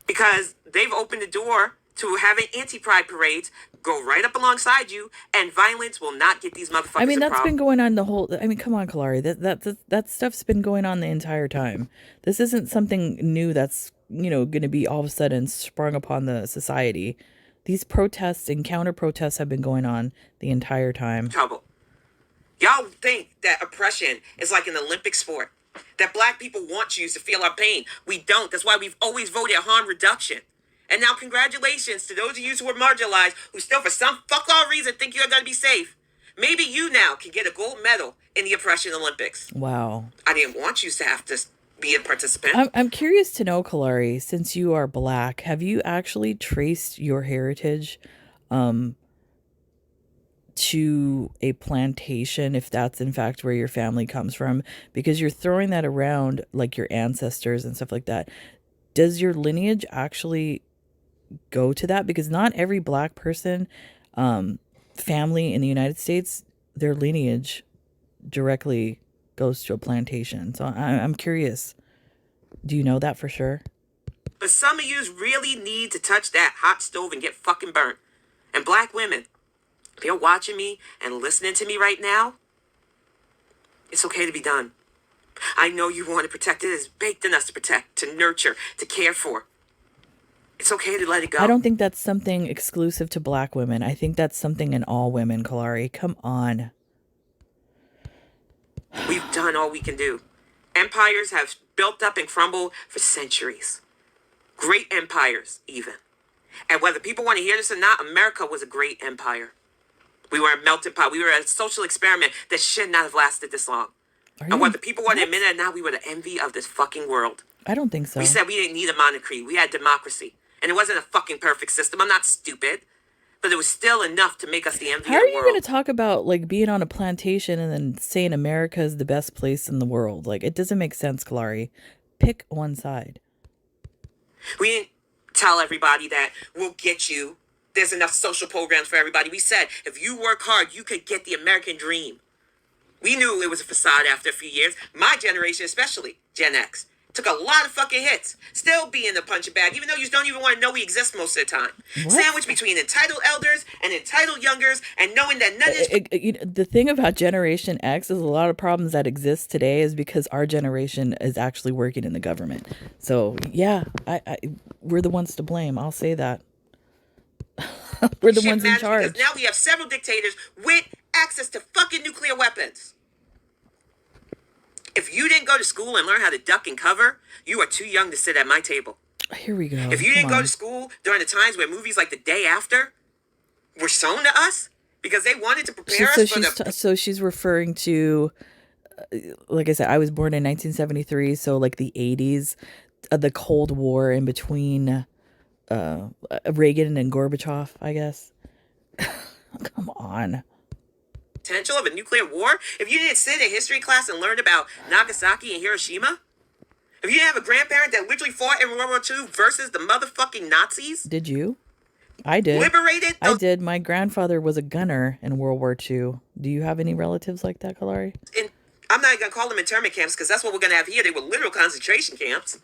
because they've opened the door to having anti-Pride parades go right up alongside you, and violence will not get these motherfuckers. I mean, that's been going on the whole. I mean, come on, Kalari. That stuff's been going on the entire time. This isn't something new that's going to be all of a sudden sprung upon the society. These protests and counter protests have been going on the entire time. Trouble. Y'all think that oppression is like an Olympic sport, that black people want you to feel our pain. We don't. That's why we've always voted harm reduction. And now congratulations to those of you who are marginalized, who still for some fuck all reason think you're going to be safe. Maybe you now can get a gold medal in the oppression Olympics. Wow. I didn't want you to have to be a participant. I'm curious to know, Kalari, since you are black, have you actually traced your heritage to a plantation, if that's in fact where your family comes from? Because you're throwing that around like your ancestors and stuff like that. Does your lineage actually go to that? Because not every black person, family in the United States, their lineage directly goes to a plantation. So I'm curious. Do you know that for sure? But some of yous really need to touch that hot stove and get fucking burnt. And black women, if you're watching me and listening to me right now, it's okay to be done. I know you want to protect it. It's baked in us to protect, to nurture, to care for. It's okay to let it go. I don't think that's something exclusive to black women. I think that's something in all women, Kalari. Come on. We've done all we can do. Empires have built up and crumbled for centuries. Great empires, even. And whether people want to hear this or not, America was a great empire. We were a melting pot. We were a social experiment that should not have lasted this long. And whether people want to admit it or not, we were the envy of this fucking world. I don't think so. We said we didn't need a monarchy. We had democracy. And it wasn't a fucking perfect system. I'm not stupid. But it was still enough to make us the envy of the world. How are you going to talk about like being on a plantation and then saying America is the best place in the world? Like, it doesn't make sense, Kalari. Pick one side. We didn't tell everybody that we'll get you. There's enough social programs for everybody. We said if you work hard, you could get the American dream. We knew it was a facade after a few years. My generation, especially Gen X, took a lot of fucking hits. Still being the punching bag, even though you don't even want to know we exist most of the time. What? Sandwiched between entitled elders and entitled youngers, and knowing that none of the thing about Generation X is a lot of problems that exist today is because our generation is actually working in the government. So yeah, we're the ones to blame. I'll say that. We're the ones in charge. Because now we have several dictators with access to fucking nuclear weapons. If you didn't go to school and learn how to duck and cover, you are too young to sit at my table. Here we go. If you didn't go to school during the times where movies like The Day After were shown to us because they wanted to prepare us for the... So she's referring to, like I said, I was born in 1973, so like the 80s, the Cold War in between Reagan and Gorbachev, I guess. Come on. Potential of a nuclear war? If you didn't sit in history class and learn about Nagasaki and Hiroshima? If you didn't have a grandparent that literally fought in World War II versus the motherfucking Nazis? Did you? I did. Liberated? I did. My grandfather was a gunner in World War II. Do you have any relatives like that, Kalari? In I'm not going to call them internment camps because that's what we're going to have here. They were literal concentration camps.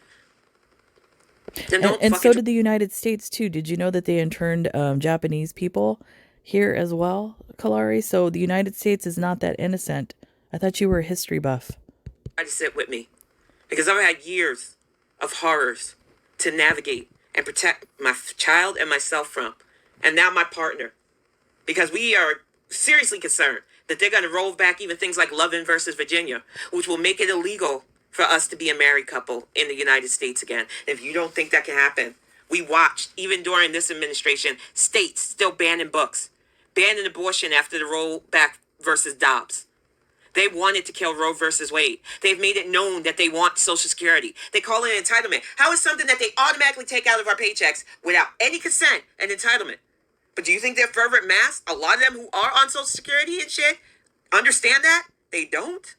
Then don't And so fucking. did the United States too. Did you know that they interned Japanese people here as well, Kalari? So the United States is not that innocent. I thought you were a history buff. Try to sit with me because I've had years of horrors to navigate and protect my child and myself from, and now my partner, because we are seriously concerned that they're going to roll back even things like Lovin versus Virginia, which will make it illegal for us to be a married couple in the United States again. If you don't think that can happen, we watched, even during this administration, states still banning books, banning abortion after the rollback versus Dobbs. They wanted to kill Roe versus Wade. They've made it known that they want Social Security. They call it entitlement. How is something that they automatically take out of our paychecks without any consent an entitlement? But do you think they're fervent mass? A lot of them who are on Social Security and shit understand that? They don't.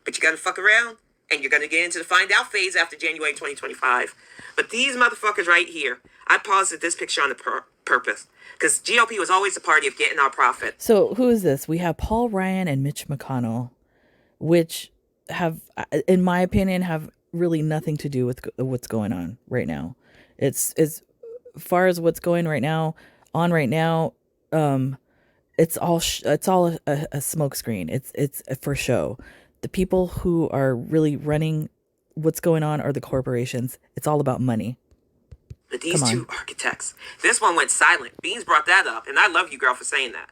But you gotta fuck around, and you're gonna get into the find out phase after January 2025. But these motherfuckers right here, I paused at this picture on the purpose. Because GOP was always the party of getting our profit. So who is this? We have Paul Ryan and Mitch McConnell, which have, in my opinion, have really nothing to do with what's going on right now. It's as far as what's going right now, it's all a smokescreen. It's for show. The people who are really running what's going on are the corporations. It's all about money. But these two architects, this one went silent. Beans brought that up, and I love you, girl, for saying that.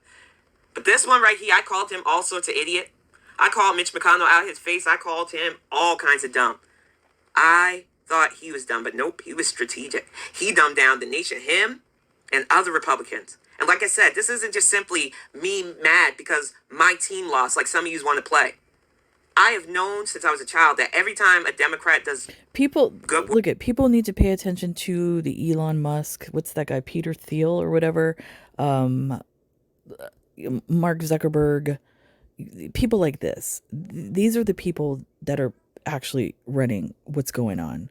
But this one right here, I called him all sorts of idiot. I called Mitch McConnell out his face. I called him all kinds of dumb. I thought he was dumb, but nope, he was strategic. He dumbed down the nation, him and other Republicans. And like I said, this isn't just simply me mad because my team lost, like some of you want to play. I have known since I was a child that every time a Democrat does people people need to pay attention to the Elon Musk, what's that guy, Peter Thiel or whatever, Mark Zuckerberg, people like this. These are the people that are actually running what's going on.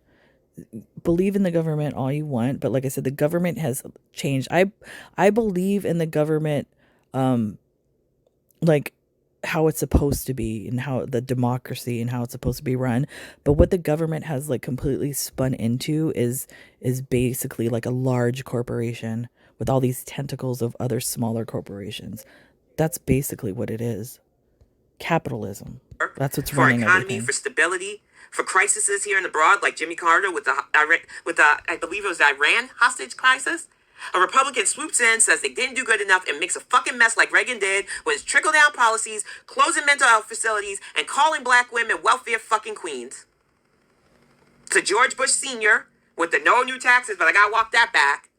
Believe in the government all you want, but like I said, the government has changed. I believe in the government, like how it's supposed to be and how the democracy and how it's supposed to be run. But what the government has like completely spun into is basically like a large corporation with all these tentacles of other smaller corporations. That's basically what it is. Capitalism. That's what's running economy, everything. for stability, for crises here and abroad, like Jimmy Carter with the I believe it was the Iran hostage crisis. A Republican swoops in, says they didn't do good enough, and makes a fucking mess like Reagan did with his trickle-down policies, closing mental health facilities, and calling black women welfare fucking queens. To George Bush Sr. with the no new taxes, but I gotta walk that back.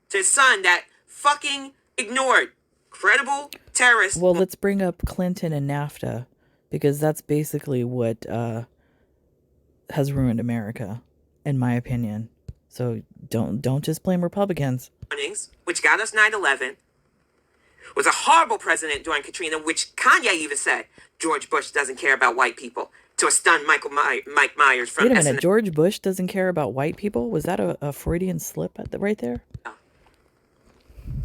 To his son that fucking ignored credible terrorists. Well, let's bring up Clinton and NAFTA, because that's basically what has ruined America, in my opinion. So don't just blame Republicans. Which got us 9/11, was a horrible president during Katrina, which Kanye even said George Bush doesn't care about white people. To a stunned Mike Myers from Wait a minute, George Bush doesn't care about white people? Was that a Freudian slip right there?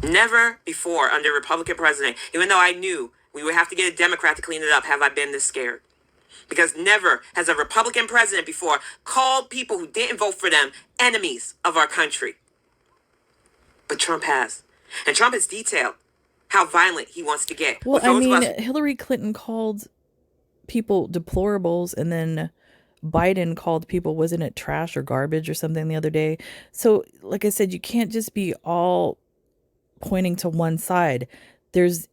Never before under a Republican president, even though I knew we would have to get a Democrat to clean it up, have I been this scared. Because never has a Republican president before called people who didn't vote for them enemies of our country. But Trump has. And Trump has detailed how violent he wants to get. Well, I mean, Hillary Clinton called people deplorables, and then Biden called people, wasn't it trash or garbage or something the other day? So, like I said, you can't just be all pointing to one side. There's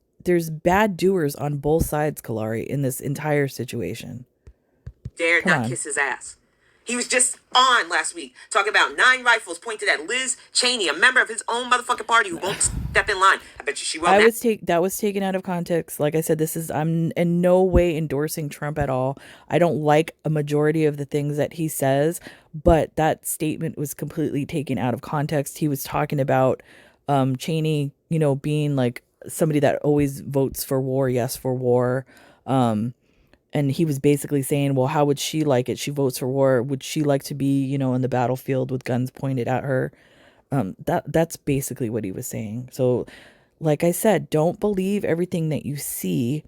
bad doers on both sides, Kalari, in this entire situation. Dared not kiss his ass. He was just on last week talking about 9 rifles pointed at Liz Cheney, a member of his own motherfucking party who won't step in line. I bet you she won't. That was taken out of context. Like I said, I'm in no way endorsing Trump at all. I don't like a majority of the things that he says, but that statement was completely taken out of context. He was talking about Cheney, being like somebody that always votes for war, yes for war. And he was basically saying, well, how would she like it? She votes for war. Would she like to be, in the battlefield with guns pointed at her? That's basically what he was saying. So, like I said, don't believe everything that you see.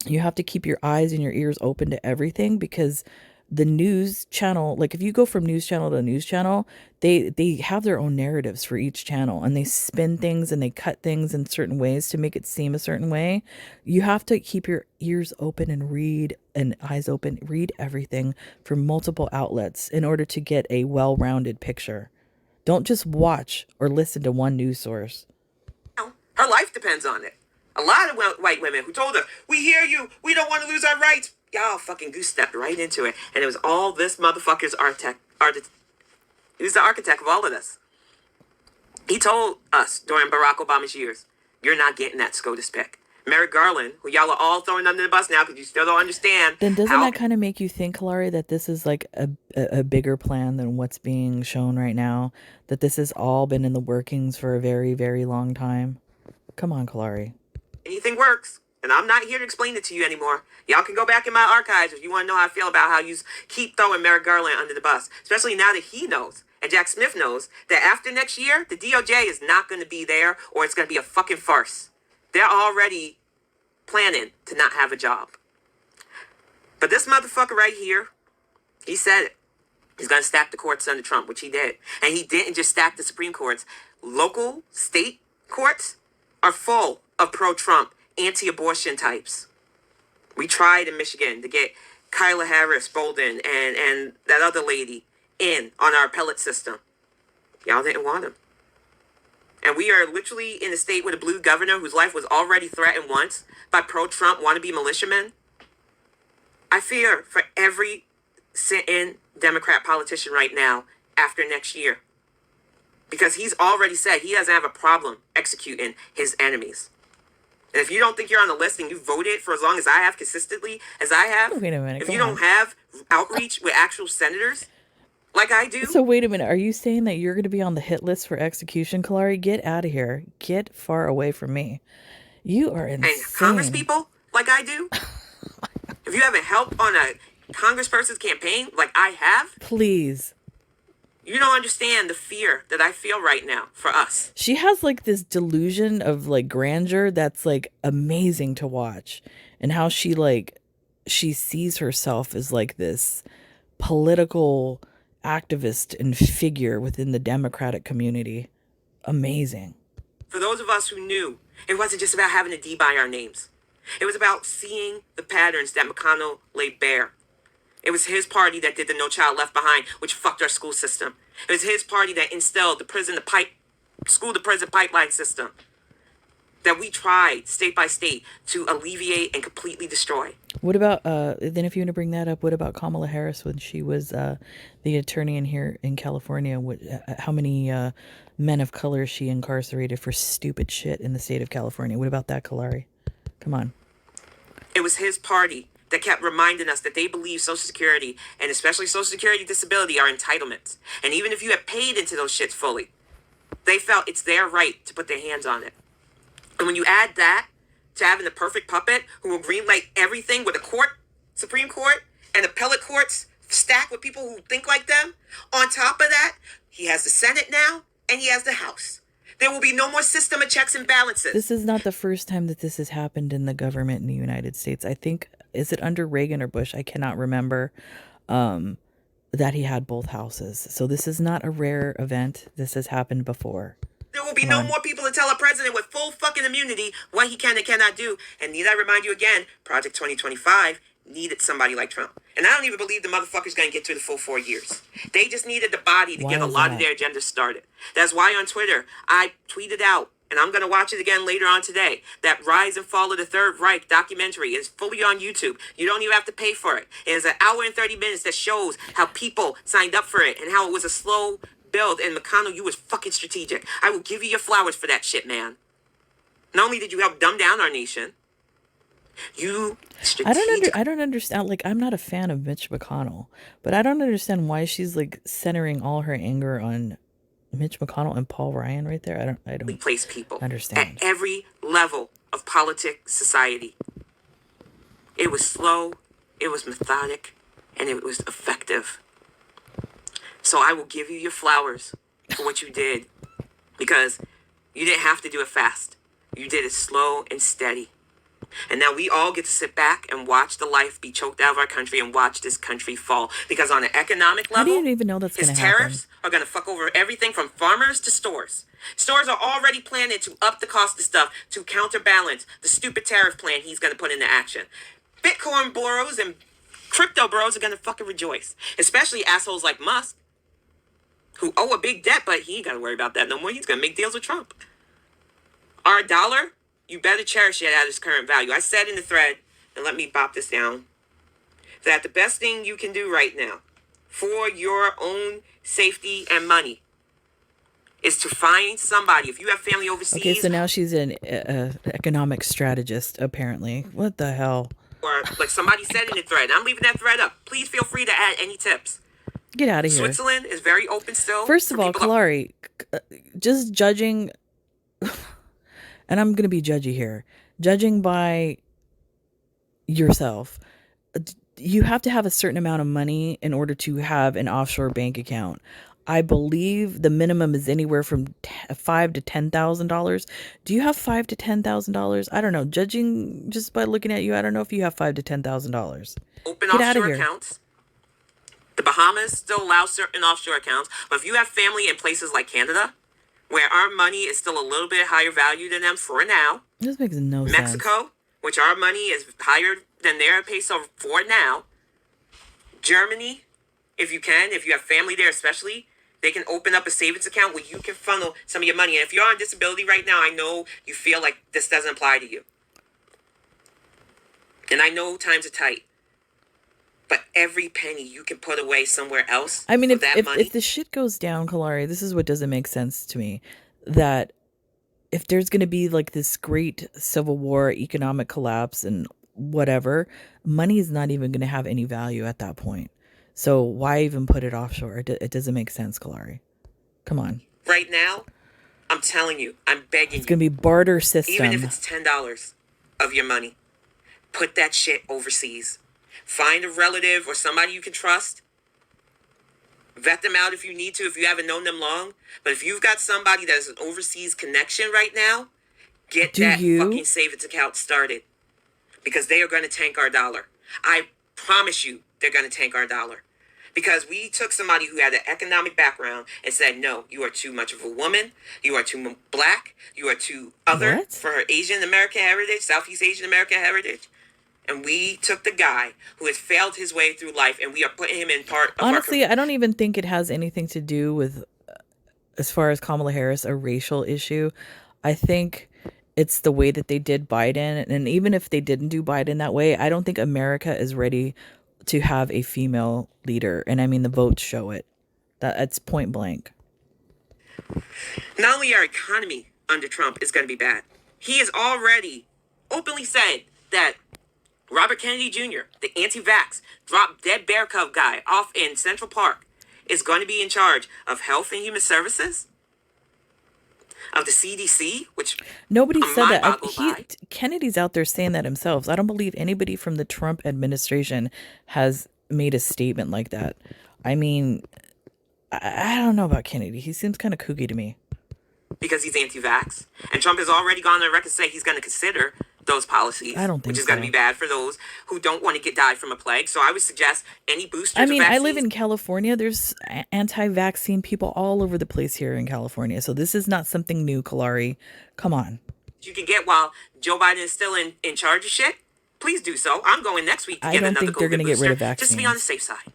You have to keep your eyes and your ears open to everything, because the news channel, like if you go from news channel to news channel, they have their own narratives for each channel, and they spin things and they cut things in certain ways to make it seem a certain way. You have to keep your ears open and read, and eyes open, read everything from multiple outlets in order to get a well-rounded picture. Don't just watch or listen to one news source. Her life depends on it. A lot of white women who told her, "We hear you. We don't want to lose our rights." Y'all fucking goose stepped right into it, and it was all this motherfucker's architect. He was the architect of all of this. He told us during Barack Obama's years, "You're not getting that SCOTUS pick." Merrick Garland, who y'all are all throwing under the bus now because you still don't understand. Then doesn't that kind of make you think, Kalari, that this is like a bigger plan than what's being shown right now? That this has all been in the workings for a very, very long time? Come on, Kalari. Anything works. And I'm not here to explain it to you anymore. Y'all can go back in my archives if you want to know how I feel about how you keep throwing Merrick Garland under the bus. Especially now that he knows, and Jack Smith knows, that after next year, the DOJ is not going to be there, or it's going to be a fucking farce. They're already planning to not have a job. But this motherfucker right here, he said it. He's going to stack the courts under Trump, which he did. And he didn't just stack the Supreme Courts. Local, state courts are full of pro-Trump, anti-abortion types. We tried in Michigan to get Kyla Harris Bolden and that other lady in on our appellate system. Y'all didn't want them. And we are literally in a state with a blue governor whose life was already threatened once by pro-Trump wannabe militiamen. I fear for every sit-in Democrat politician right now after next year. Because he's already said he doesn't have a problem executing his enemies. And if you don't think you're on the list and you voted for as long as I have, consistently as I have, Wait a minute, if you don't have outreach with actual senators like I do. So wait a minute, are you saying that you're going to be on the hit list for execution, Kalari? Get out of here. Get far away from me. You are insane. And Congress people like I do. If you haven't helped on a congressperson's campaign like I have, please. You don't understand the fear that I feel right now for us. She has like this delusion of like grandeur that's like amazing to watch, and how she sees herself as like this political activist and figure within the Democratic community. Amazing. For those of us who knew, it wasn't just about having a D by our names. It was about seeing the patterns that McConnell laid bare. It was his party that did the No Child Left Behind, which fucked our school system. It was his party that instilled the school-to-prison pipeline system that we tried, state by state, to alleviate and completely destroy. What about, then if you want to bring that up, what about Kamala Harris when she was the attorney in here in California? How many men of color she incarcerated for stupid shit in the state of California? What about that, Kalari? Come on. It was his party that kept reminding us that they believe Social Security, and especially Social Security disability, are entitlements. And even if you have paid into those shits fully, they felt it's their right to put their hands on it. And when you add that to having the perfect puppet who will greenlight everything with a court, Supreme Court, and appellate courts stacked with people who think like them, on top of that, he has the Senate now, and he has the House. There will be no more system of checks and balances. This is not the first time that this has happened in the government in the United States. I think, is it under Reagan or Bush? I cannot remember, that he had both houses. So this is not a rare event. This has happened before. There will be no more people to tell a president with full fucking immunity what he can and cannot do. And need I remind you again, Project 2025 needed somebody like Trump. And I don't even believe the motherfucker's going to get through the full 4 years. They just needed the body to get a lot of their agenda started. That's why on Twitter, I tweeted out, and I'm going to watch it again later on today, that Rise and Fall of the Third Reich documentary is fully on YouTube. You don't even have to pay for it. It is an hour and 30 minutes that shows how people signed up for it and how it was a slow build. And McConnell, you was fucking strategic. I will give you your flowers for that shit, man. Not only did you help dumb down our nation, you I don't understand. Like, I'm not a fan of Mitch McConnell, but I don't understand why she's like centering all her anger on Mitch McConnell and Paul Ryan right there. I don't place people understand. At every level of politic society. It was slow, it was methodic, and it was effective. So I will give you your flowers for what you did, because you didn't have to do it fast. You did it slow and steady. And now we all get to sit back and watch the life be choked out of our country and watch this country fall. Because on an economic How do level, you even know that's his going to happen? tariffs are going to fuck over everything from farmers to stores. Stores are already planning to up the cost of stuff to counterbalance the stupid tariff plan he's going to put into action. Bitcoin bros and crypto bros are going to fucking rejoice. Especially assholes like Musk, who owe a big debt, but he ain't got to worry about that no more. He's going to make deals with Trump. Our dollar, you better cherish it at its current value. I said in the thread, and let me bop this down, that the best thing you can do right now for your own safety and money is to find somebody. If you have family overseas. Okay, so now she's an economic strategist, apparently. What the hell? Or like somebody said in the thread, I'm leaving that thread up. Please feel free to add any tips. Get out of here. Switzerland is very open still. First of all, Kalari, just judging, and I'm going to be judgy here, judging by yourself, you have to have a certain amount of money in order to have an offshore bank account. I believe the minimum is anywhere from $5,000 to $10,000. Do you have $5,000 to $10,000? I don't know. Judging just by looking at you, I don't know if you have $5,000 to $10,000. Open Get out of offshore here. accounts. The Bahamas still allow certain offshore accounts, but if you have family in places like Canada, where our money is still a little bit higher value than them for now, This makes no sense. Mexico, which our money is higher than their peso for now, Germany, if you have family there especially, they can open up a savings account where you can funnel some of your money. And if you're on disability right now, I know you feel like this doesn't apply to you. And I know times are tight. But every penny you can put away somewhere else. I mean, if money, the shit goes down, Kalari, this is what doesn't make sense to me. That if there's going to be like this great civil war, economic collapse, and whatever, money is not even going to have any value at that point. So why even put it offshore? It doesn't make sense, Kalari. Come on. right now, I'm telling you, I'm begging It's going to be barter system. even if it's $10 of your money, put that shit overseas. Find a relative or somebody you can trust. Vet them out if you need to, if you haven't known them long. But if you've got somebody that has an overseas connection right now, get that fucking savings account started. Because they are going to tank our dollar. I promise you, they're going to tank our dollar. Because we took somebody who had an economic background and said, no, you are too much of a woman. You are too black. You are too other for her Asian American heritage, Southeast Asian American heritage. And we took the guy who has failed his way through life, and we are putting him in part of Honestly, I don't even think it has anything to do with, as far as Kamala Harris, a racial issue. I think it's the way that they did Biden. And even if they didn't do Biden that way, I don't think America is ready to have a female leader. And I mean, the votes show it. That's point blank. Not only our economy under Trump is going to be bad, he has already openly said that Robert Kennedy Jr., the anti-vax, drop dead bear cub guy off in Central Park, is going to be in charge of Health and Human Services, of the CDC, which nobody said that. Kennedy's out there saying that himself. I don't believe anybody from the Trump administration has made a statement like that. I mean, I don't know about Kennedy. He seems kind of kooky to me. Because he's anti-vax. And Trump has already gone on record to say he's going to consider those policies. I don't think which is going to be bad for those who don't want to die from a plague. So I would suggest any boosters. I mean, I live in California. There's anti-vaccine people all over the place here in California. So this is not something new, Kalari. Come on. You can get while Joe Biden is still in charge of shit. Please do so. I'm going next week to get another COVID booster. I don't think they're going to get rid of vaccines. Just to be on the safe side.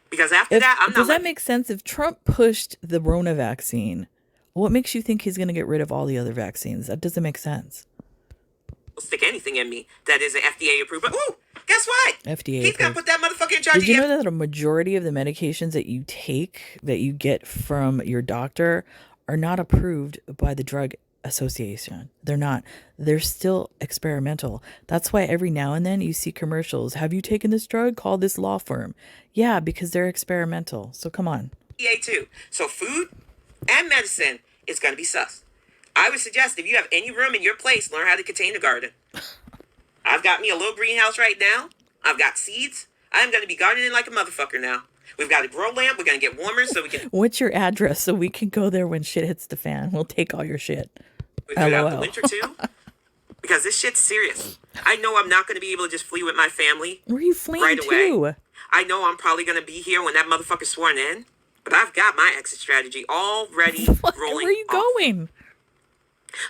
Because after that, I'm not. Does that make sense? If Trump pushed the Rona vaccine, what makes you think he's going to get rid of all the other vaccines? That doesn't make sense. Stick anything in me that is an FDA approved. But ooh, guess what? FDA. He's gonna put that motherfucker in charge. Did you know that a majority of the medications that you take, that you get from your doctor, are not approved by the Drug Association? They're not. They're still experimental. That's why every now and then you see commercials. Have you taken this drug? Call this law firm. Yeah, because they're experimental. So come on. FDA too. So food and medicine is gonna be sus. I would suggest if you have any room in your place, learn how to contain a garden. I've got me a little greenhouse right now. I've got seeds. I'm going to be gardening like a motherfucker now. We've got a grow lamp. We're going to get warmer so we can... What's your address so we can go there when shit hits the fan? We'll take all your shit. We'll do it out the winter too. because this shit's serious. I know I'm not going to be able to just flee with my family Where are you fleeing right away. to? I know I'm probably going to be here when that motherfucker's sworn in, but I've got my exit strategy already rolling. Where are you going?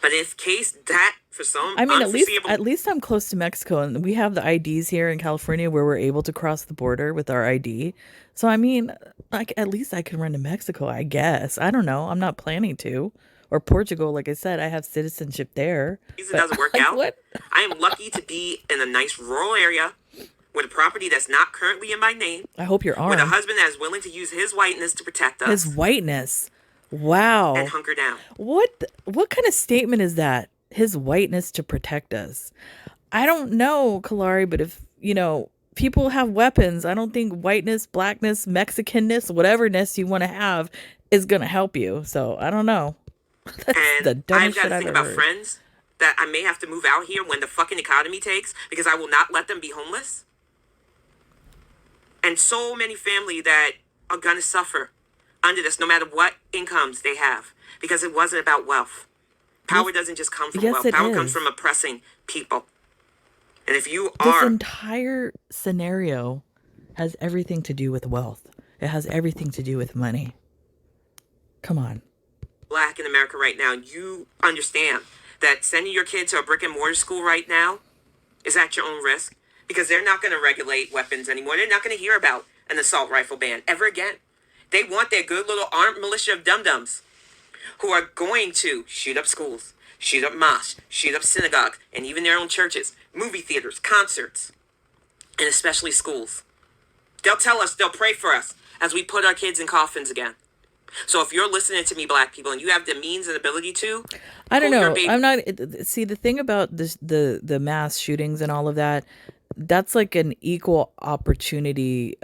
But in case that, for some I mean, unforeseeable... at least I'm close to Mexico, and we have the IDs here in California where we're able to cross the border with our ID. So I mean, like at least I can run to Mexico, I guess. I don't know. I'm not planning to. Or Portugal, like I said, I have citizenship there. reason But doesn't work like out. what? I am lucky to be in a nice rural area with a property that's not currently in my name, I hope you're with a armed. husband that is willing to use his whiteness to protect us His whiteness. and Wow. hunker down. What kind of statement is that? His whiteness to protect us. I don't know, Kalari, but if, people have weapons, I don't think whiteness, blackness, Mexicanness, whateverness you want to have is going to help you. So, I don't know. That's the And I've dumbest got shit to I've think ever about heard. friends that I may have to move out here when the fucking economy takes, because I will not let them be homeless. And so many family that are gonna suffer under this, no matter what incomes they have, because it wasn't about wealth. Power doesn't just come from Yes, wealth. it Power comes is. from oppressing people. And if you This are entire scenario has everything to do with wealth. It has everything to do with money. Come on. black in America right now, you understand that sending your kid to a brick and mortar school right now is at your own risk, because they're not going to regulate weapons anymore. They're not going to hear about an assault rifle ban ever again. They want their good little armed militia of dum-dums who are going to shoot up schools, shoot up mosques, shoot up synagogues, and even their own churches, movie theaters, concerts, and especially schools. They'll tell us, they'll pray for us as we put our kids in coffins again. So if you're listening to me, black people, and you have the means and ability to, I don't pull your know. baby. I'm not. See, the thing about this, the mass shootings and all of that, that's like an equal opportunity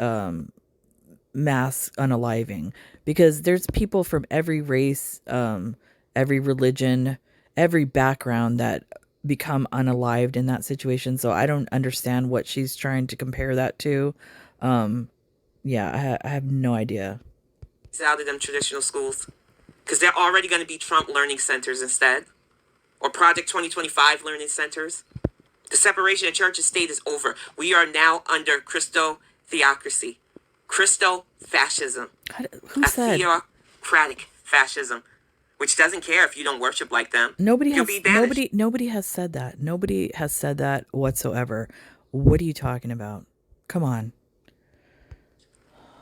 mass unaliving, because there's people from every race, every religion, every background that become unalived in that situation. So I don't understand what she's trying to compare that to. Yeah, I have no idea. Out of them traditional schools, because they're already going to be Trump learning centers instead, or Project 2025 learning centers. The separation of church and state is over. We are now under Christo theocracy, Christo fascism, Who a said? theocratic fascism, which doesn't care if you don't worship like them. Nobody You'll has be banished. nobody has said that. Nobody has said that whatsoever. What are you talking about? Come on.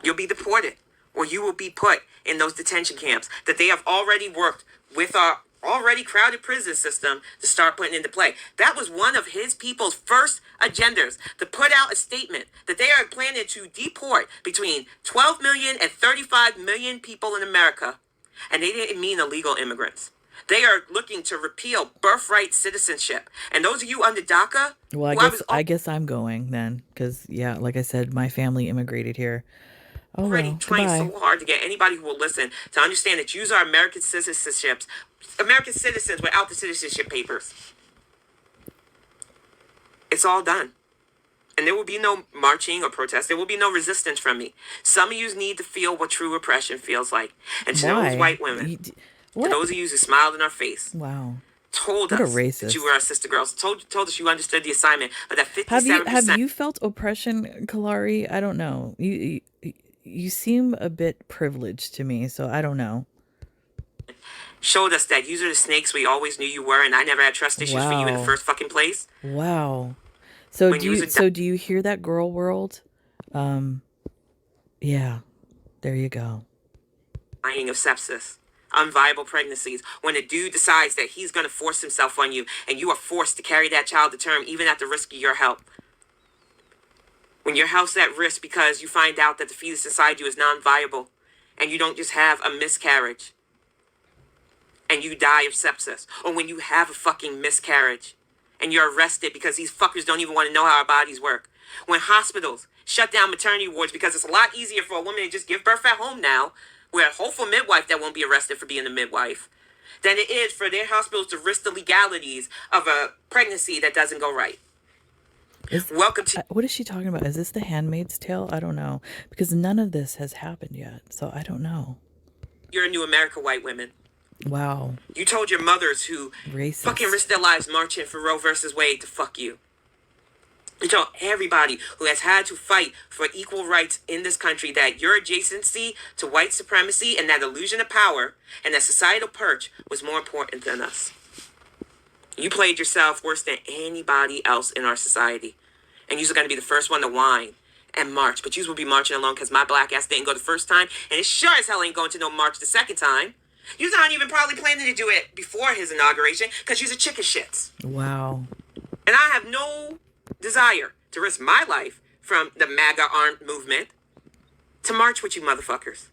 You'll be deported, or you will be put in those detention camps that they have already worked with our already crowded prison system to start putting into play. That was one of his people's first agendas, to put out a statement that they are planning to deport between 12 million and 35 million people in America. And they didn't mean illegal immigrants. They are looking to repeal birthright citizenship. And those of you under DACA, Well, I guess I'm going then, because yeah, like I said, my family immigrated here. Oh already well, trying goodbye. so hard to get anybody who will listen to understand that you are American citizenships, American citizens without the citizenship papers. It's all done. And there will be no marching or protest. There will be no resistance from me. Some of you need to feel what true oppression feels like. And to those Why? white women, You- to What? those of you who smiled in our face, Wow. told What a us that racist. you were our sister girls, told us you understood the assignment, but that Have 57%. you felt oppression, Kalari? I don't know. You seem a bit privileged to me, so I don't know. showed us that you are the snakes we always knew you were, and I never had trust issues for you in the Wow. first fucking place. Wow. So When you was a do you hear that, girl world? Yeah. There you go. dying of sepsis, unviable pregnancies, when a dude decides that he's going to force himself on you, and you are forced to carry that child to term even at the risk of your health. When your health's at risk because you find out that the fetus inside you is non-viable, and you don't just have a miscarriage, and you die of sepsis, or when you have a fucking miscarriage, and you're arrested because these fuckers don't even want to know how our bodies work. When hospitals shut down maternity wards because it's a lot easier for a woman to just give birth at home now, with a hopeful midwife that won't be arrested for being a midwife, than it is for their hospitals to risk the legalities of a pregnancy that doesn't go right. Welcome to What is she talking about? Is this The Handmaid's Tale? I don't know, because none of this has happened yet, so I don't know. You're a new America, white women. Wow. You told your mothers who fucking Racist. risked their lives marching for Roe versus Wade to fuck you. You tell everybody who has had to fight for equal rights in this country that your adjacency to white supremacy and that illusion of power and that societal perch was more important than us. You played yourself worse than anybody else in our society. And you're going to be the first one to whine and march. But you will be marching along because my black ass didn't go the first time. And it sure as hell ain't going to no march the second time. You're not even probably planning to do it before his inauguration because you're a chicken shits. Wow. And I have no desire to risk my life from the MAGA armed movement to march with you motherfuckers.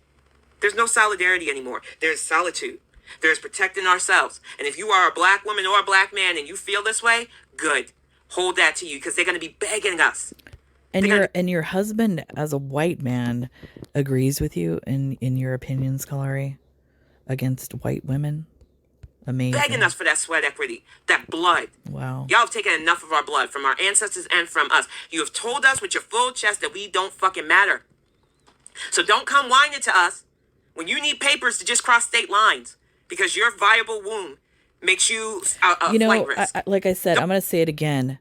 There's no solidarity anymore. There's solitude. There's protecting ourselves. And if you are a black woman or a black man and you feel this way, good. Hold that to you because they're going to be begging us. And your husband, as a white man, agrees with you in your opinions, Kalari, against white women. Amazing. Begging us for that sweat equity, that blood. Wow. Y'all have taken enough of our blood from our ancestors and from us. You have told us with your full chest that we don't fucking matter. So don't come whining to us when you need papers to just cross state lines because your viable womb makes you a flight risk. Like I said, I'm going to say it again.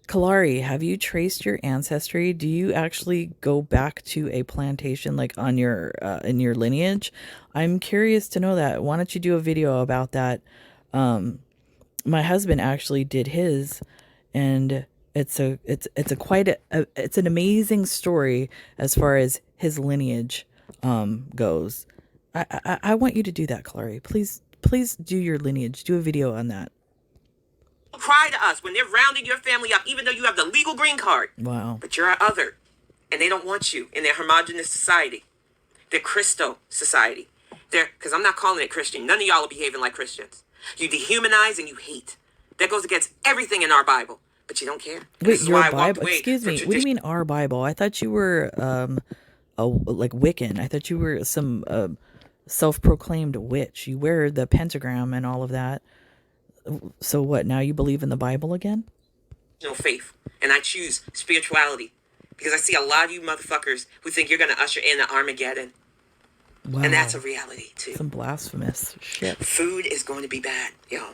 Kalari, have you traced your ancestry? Do you actually go back to a plantation like on your in your lineage? I'm curious to know that. Why don't you do a video about that? My husband actually did his, and it's an amazing story as far as his lineage goes. I want you to do that, Kalari. Please do your lineage. Do a video on that. Cry to us when they're rounding your family up, even though you have the legal green card. Wow. But you're other, and they don't want you in their homogenous society, their Christo society. Because I'm not calling it Christian. None of y'all are behaving like Christians. You dehumanize and you hate. That goes against everything in our Bible, but you don't care. Wait, your Bible? Excuse me. What do you mean our Bible? I thought you were like Wiccan. I thought you were some self-proclaimed witch. You wear the pentagram and all of that. So what, now you believe in the Bible again? No faith. And I choose spirituality. Because I see a lot of you motherfuckers who think you're going to usher in the Armageddon. Wow. And that's a reality, too. Some blasphemous shit. Food is going to be bad, yo.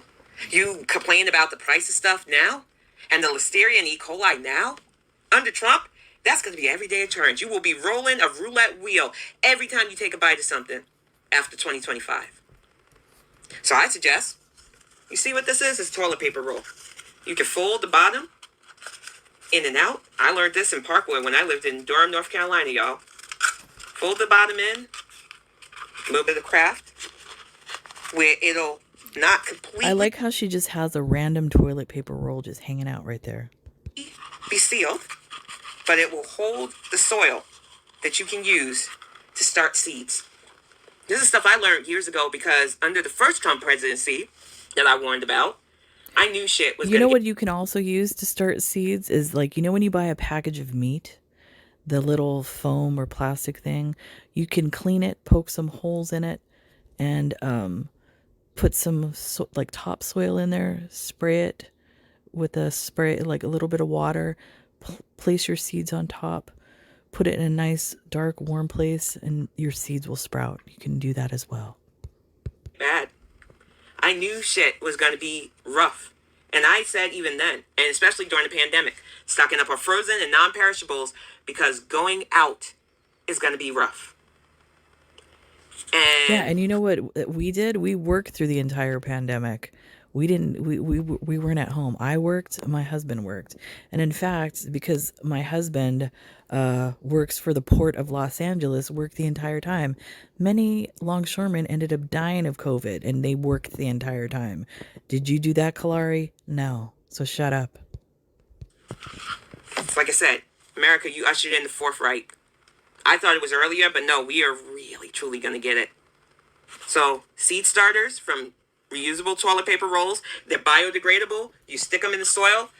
You complain about the price of stuff now? And the Listeria and E. coli now? Under Trump? That's going to be everyday occurrence. You will be rolling a roulette wheel every time you take a bite of something after 2025. So I suggest... You see what this is? It's toilet paper roll. You can fold the bottom in and out. I learned this in Parkwood when I lived in Durham, North Carolina, y'all. Fold the bottom in. A little bit of craft. Where it'll not completely... I like how she just has a random toilet paper roll just hanging out right there. ...be sealed. But it will hold the soil that you can use to start seeds. This is stuff I learned years ago because under the first Trump presidency... that I warned about, I knew shit was. You know what you can also use to start seeds is like, you know, when you buy a package of meat, the little foam or plastic thing, you can clean it, poke some holes in it, and put some like topsoil in there, spray it with like a little bit of water, place your seeds on top, put it in a nice dark warm place, and your seeds will sprout. You can do that as well. Bad. I knew shit was going to be rough. And I said even then, and especially during the pandemic, stocking up our frozen and non-perishables because going out is going to be rough. And yeah, and you know what we did? We worked through the entire pandemic. We weren't at home. I worked, my husband worked. And in fact, because my husband works for the Port of Los Angeles, worked the entire time, many longshoremen ended up dying of COVID, and they worked the entire time. Did you do that, Kalari? No. So shut up. Like I said, America, you ushered in the fourth Reich. I thought it was earlier, but no, we are really, truly going to get it. So, seed starters from reusable toilet paper rolls. They're biodegradable. You stick them in the soil.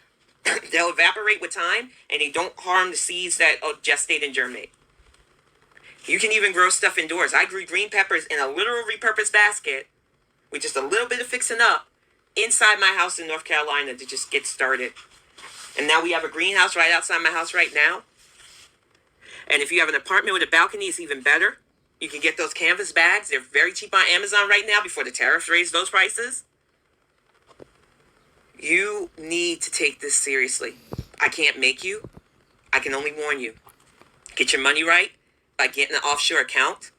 They'll evaporate with time, and they don't harm the seeds that gestate and germinate. You can even grow stuff indoors. I grew green peppers in a literal repurposed basket with just a little bit of fixing up inside my house in North Carolina to just get started. And now we have a greenhouse right outside my house right now. And if you have an apartment with a balcony, it's even better. You can get those canvas bags. They're very cheap on Amazon right now before the tariffs raised those prices. You need to take this seriously. I can't make you. I can only warn you. Get your money right by getting an offshore account,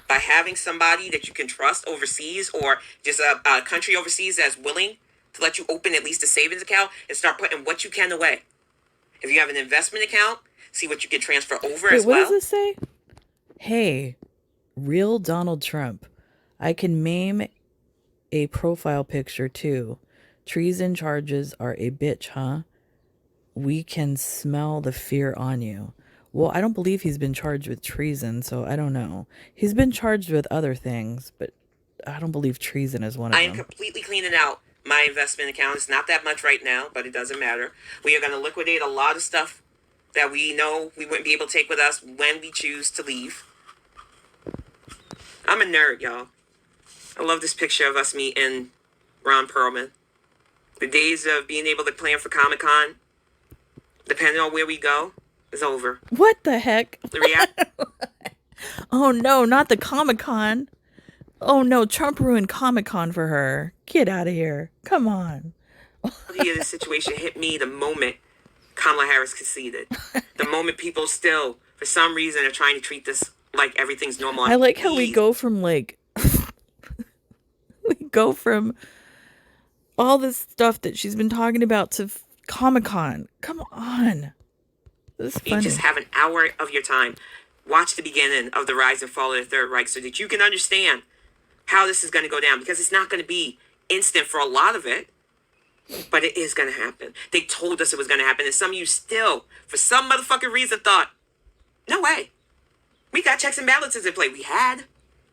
by having somebody that you can trust overseas, or just a country overseas that's willing to let you open at least a savings account and start putting what you can away. If you have an investment account, see what you can transfer over as well. What does this say? Hey, real Donald Trump. I can meme a profile picture too. Treason charges are a bitch, huh? We can smell the fear on you. Well, I don't believe he's been charged with treason, so I don't know. He's been charged with other things, but I don't believe treason is one of I them. am completely cleaning out my investment account. It's not that much right now, but it doesn't matter. We are going to liquidate a lot of stuff that we know we wouldn't be able to take with us when we choose to leave. I'm a nerd, y'all. I love this picture of us meeting Ron Perlman. The days of being able to plan for Comic-Con, depending on where we go, is over. What the heck? The Oh no, not the Comic-Con. Oh no, Trump ruined Comic-Con for her. Get out of here. Come on. reality of the situation hit me the moment Kamala Harris conceded. The moment people still, for some reason, are trying to treat this like everything's normal. I like how we go from like we go from all this stuff that she's been talking about to Comic-Con. Come on. This is You funny. just have an hour of your time. Watch the beginning of the rise and fall of the Third Reich so that you can understand how this is going to go down, because it's not going to be instant for a lot of it, but it is going to happen. They told us it was going to happen, and some of you still, for some motherfucking reason, thought, no way. We got checks and balances in play. We had.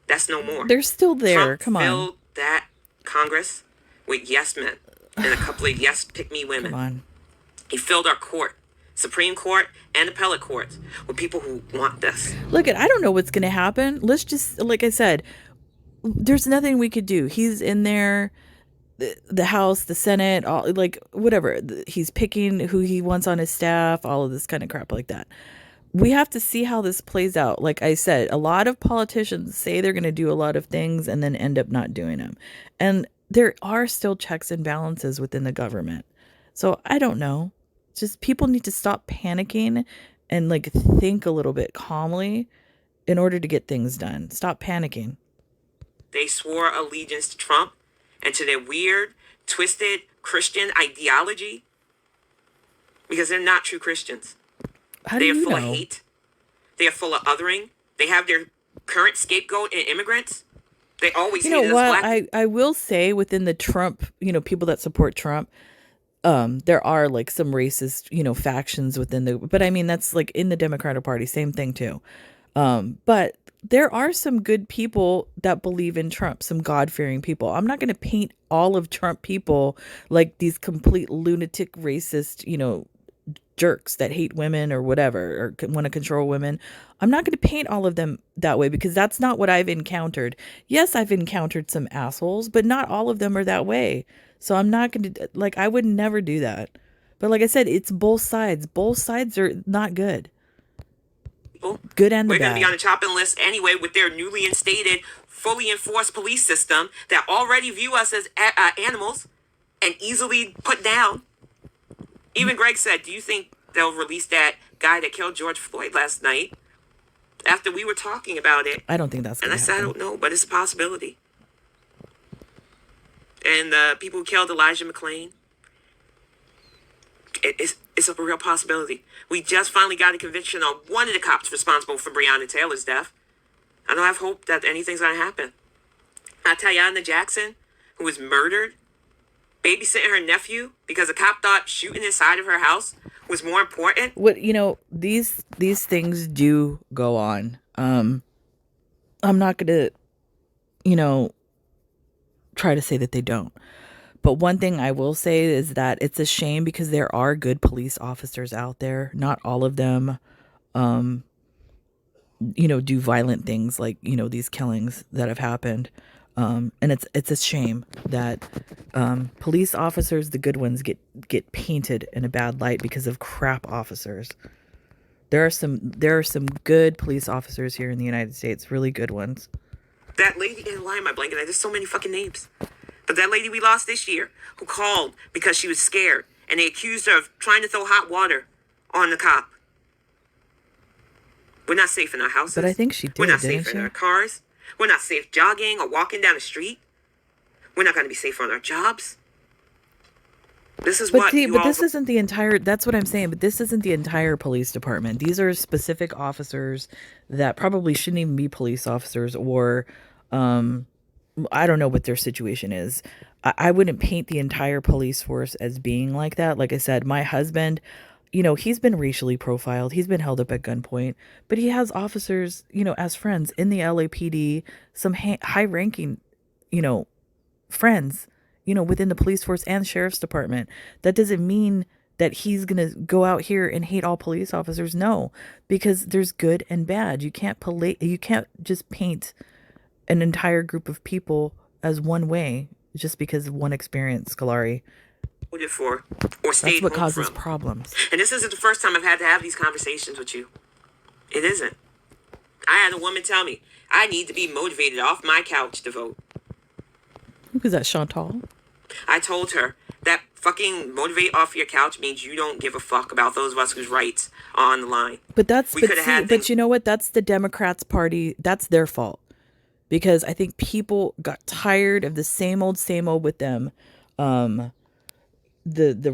That's no more. They're still there. Trump Come on. filled that Congress with yes men and a couple of yes pick-me women. Come on. He filled our court, Supreme Court and appellate courts, with people who want this. Look, I don't know what's going to happen. Let's just, like I said, there's nothing we could do. He's in there, the House, the Senate, all, like whatever. He's picking who he wants on his staff, all of this kind of crap like that. We have to see how this plays out. Like I said, a lot of politicians say they're going to do a lot of things and then end up not doing them. And there are still checks and balances within the government. So I don't know. Just people need to stop panicking and like think a little bit calmly in order to get things done. Stop panicking. They swore allegiance to Trump and to their weird, twisted Christian ideology because they're not true Christians. How They do are you full of know? hate. They are full of othering. They have their current scapegoat in immigrants. They always You hated know us what? black. I will say within the Trump, people that support Trump, there are like some racist, factions within but I mean, that's like in the Democratic Party, same thing too. But there are some good people that believe in Trump, some God-fearing people. I'm not going to paint all of Trump people like these complete lunatic racist, jerks that hate women or whatever, or want to control women. I'm not going to paint all of them that way because that's not what I've encountered. Yes, I've encountered some assholes, but not all of them are that way. So I'm not going to, like, I would never do that. But like I said, it's both sides. Both sides are not good. Good and the We're going bad. to be on the chopping list anyway with their newly instated, fully enforced police system that already view us as animals and easily put down. Even Greg said, do you think they'll release that guy that killed George Floyd last night after we were talking about it? I don't think that's And going I to said, I happen. don't know, but it's a possibility. And the people who killed Elijah McClain, it's a real possibility. We just finally got a conviction on one of the cops responsible for Breonna Taylor's death. I don't have hope that anything's going to happen. Tayana Jackson, who was murdered, babysitting her nephew because a cop thought shooting inside of her house was more important. What, these things do go on. I'm not going to, try to say that they don't. But one thing I will say is that it's a shame because there are good police officers out there. Not all of them, do violent things like, these killings that have happened. And it's a shame that police officers, the good ones, get painted in a bad light because of crap officers. There are some good police officers here in the United States, really good ones. That lady, and why am I blanking? There's so many fucking names. But that lady we lost this year, who called because she was scared, and they accused her of trying to throw hot water on the cop. We're not safe in our houses. But I think she did, We're not didn't safe she? in our cars. We're not safe jogging or walking down the street. We're not going to be safe on our jobs. This is But what see, you but all... this isn't the entire. That's what I'm saying. But this isn't the entire police department. These are specific officers that probably shouldn't even be police officers, or I don't know what their situation is. I wouldn't paint the entire police force as being like that. Like I said, my husband, he's been racially profiled. He's been held up at gunpoint, but he has officers, as friends in the LAPD, some high ranking, you know, friends, within the police force and sheriff's department. That doesn't mean that he's going to go out here and hate all police officers. No, because there's good and bad. You can't just paint an entire group of people as one way just because of one experience, Kalari. voted for or That's stayed what home causes from. problems. And this isn't the first time I've had to have these conversations with you. It isn't. I had a woman tell me I need to be motivated off my couch to vote. Who's that, Chantal? I told her that fucking motivate off your couch means you don't give a fuck about those of us whose rights are on the line. But that's We but coulda see, had but things- you know what? That's the Democrats party. That's their fault. Because I think people got tired of the same old with them. The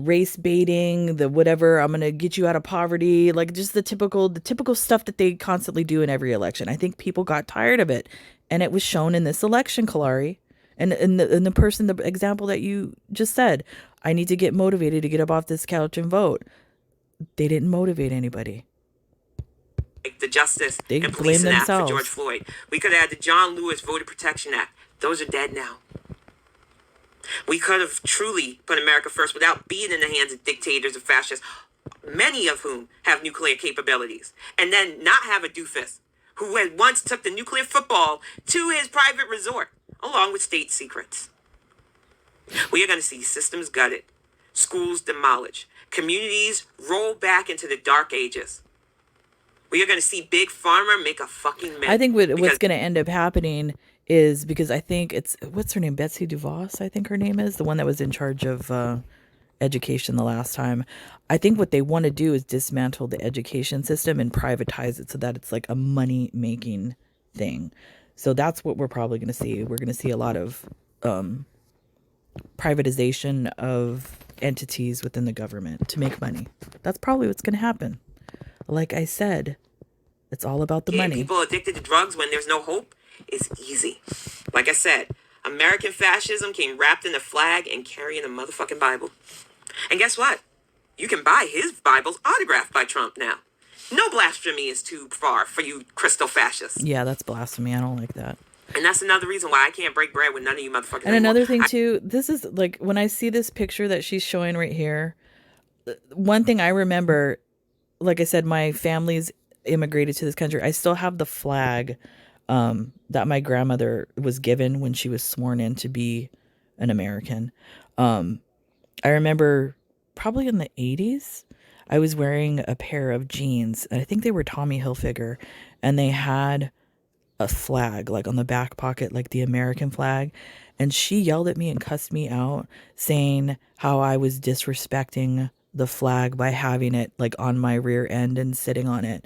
race baiting, the whatever, I'm gonna get you out of poverty, like just the typical stuff that they constantly do in every election. I think people got tired of it, and it was shown in this election, Kalari. And the example that you just said, I need to get motivated to get up off this couch and vote. They didn't motivate anybody. the Justice They and blame Policing Act for themselves. George Floyd. We could have had the John Lewis Voter Protection Act. Those are dead now. We could have truly put America first without being in the hands of dictators and fascists, many of whom have nuclear capabilities, and then not have a doofus who had once took the nuclear football to his private resort, along with state secrets. We are going to see systems gutted, schools demolished, communities roll back into the dark ages. We are going to see Big Pharma make a fucking mess. I think what's going to end up happening is, because I think it's, what's her name? Betsy DeVos, I think her name is, the one that was in charge of education the last time. I think what they want to do is dismantle the education system and privatize it so that it's like a money making thing. So that's what we're probably going to see. We're going to see a lot of privatization of entities within the government to make money. That's probably what's going to happen. Like I said, it's all about the money. People addicted to drugs when there's no hope is easy. Like I said, American fascism came wrapped in a flag and carrying a motherfucking Bible. And guess what? You can buy his Bibles autographed by Trump now. No blasphemy is too far for you crystal fascists. Yeah, that's blasphemy. I don't like that. And that's another reason why I can't break bread with none of you motherfuckers. And another thing too, this is like when I see this picture that she's showing right here, one thing I remember, like I said, my family's immigrated to this country. I still have the flag that my grandmother was given when she was sworn in to be an American. I remember probably in the 80s, I was wearing a pair of jeans, and I think they were Tommy Hilfiger, and they had a flag like on the back pocket, like the American flag. And she yelled at me and cussed me out, saying how I was disrespecting the flag by having it like on my rear end and sitting on it.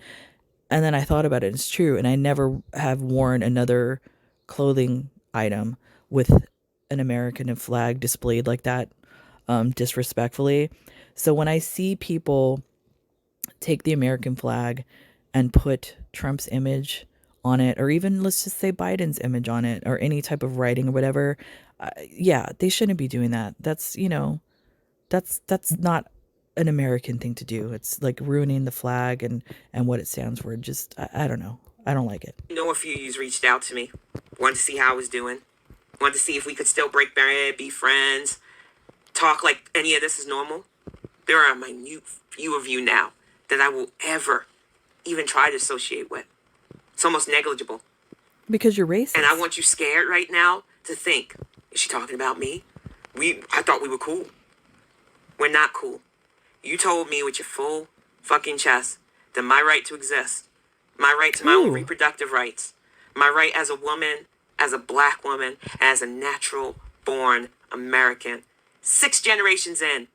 And then I thought about it. It's true. And I never have worn another clothing item with an American flag displayed like that, disrespectfully. So when I see people take the American flag and put Trump's image on it, or even let's just say Biden's image on it, or any type of writing or whatever, yeah, they shouldn't be doing that. That's, that's not an American thing to do. It's like ruining the flag and what it stands for. Just, I don't know. I don't like it. A few of you reached out to me, wanted to see how I was doing, wanted to see if we could still break bread, be friends, talk like any of this is normal. There are a minute few of you now that I will ever even try to associate with. It's almost negligible. Because you're racist. And I want you scared right now to think, is she talking about me? I thought we were cool. We're not cool. You told me with your full fucking chest than my right to exist, my right to my own reproductive rights, my right as a woman, as a black woman, as a natural born American. 6 generations in,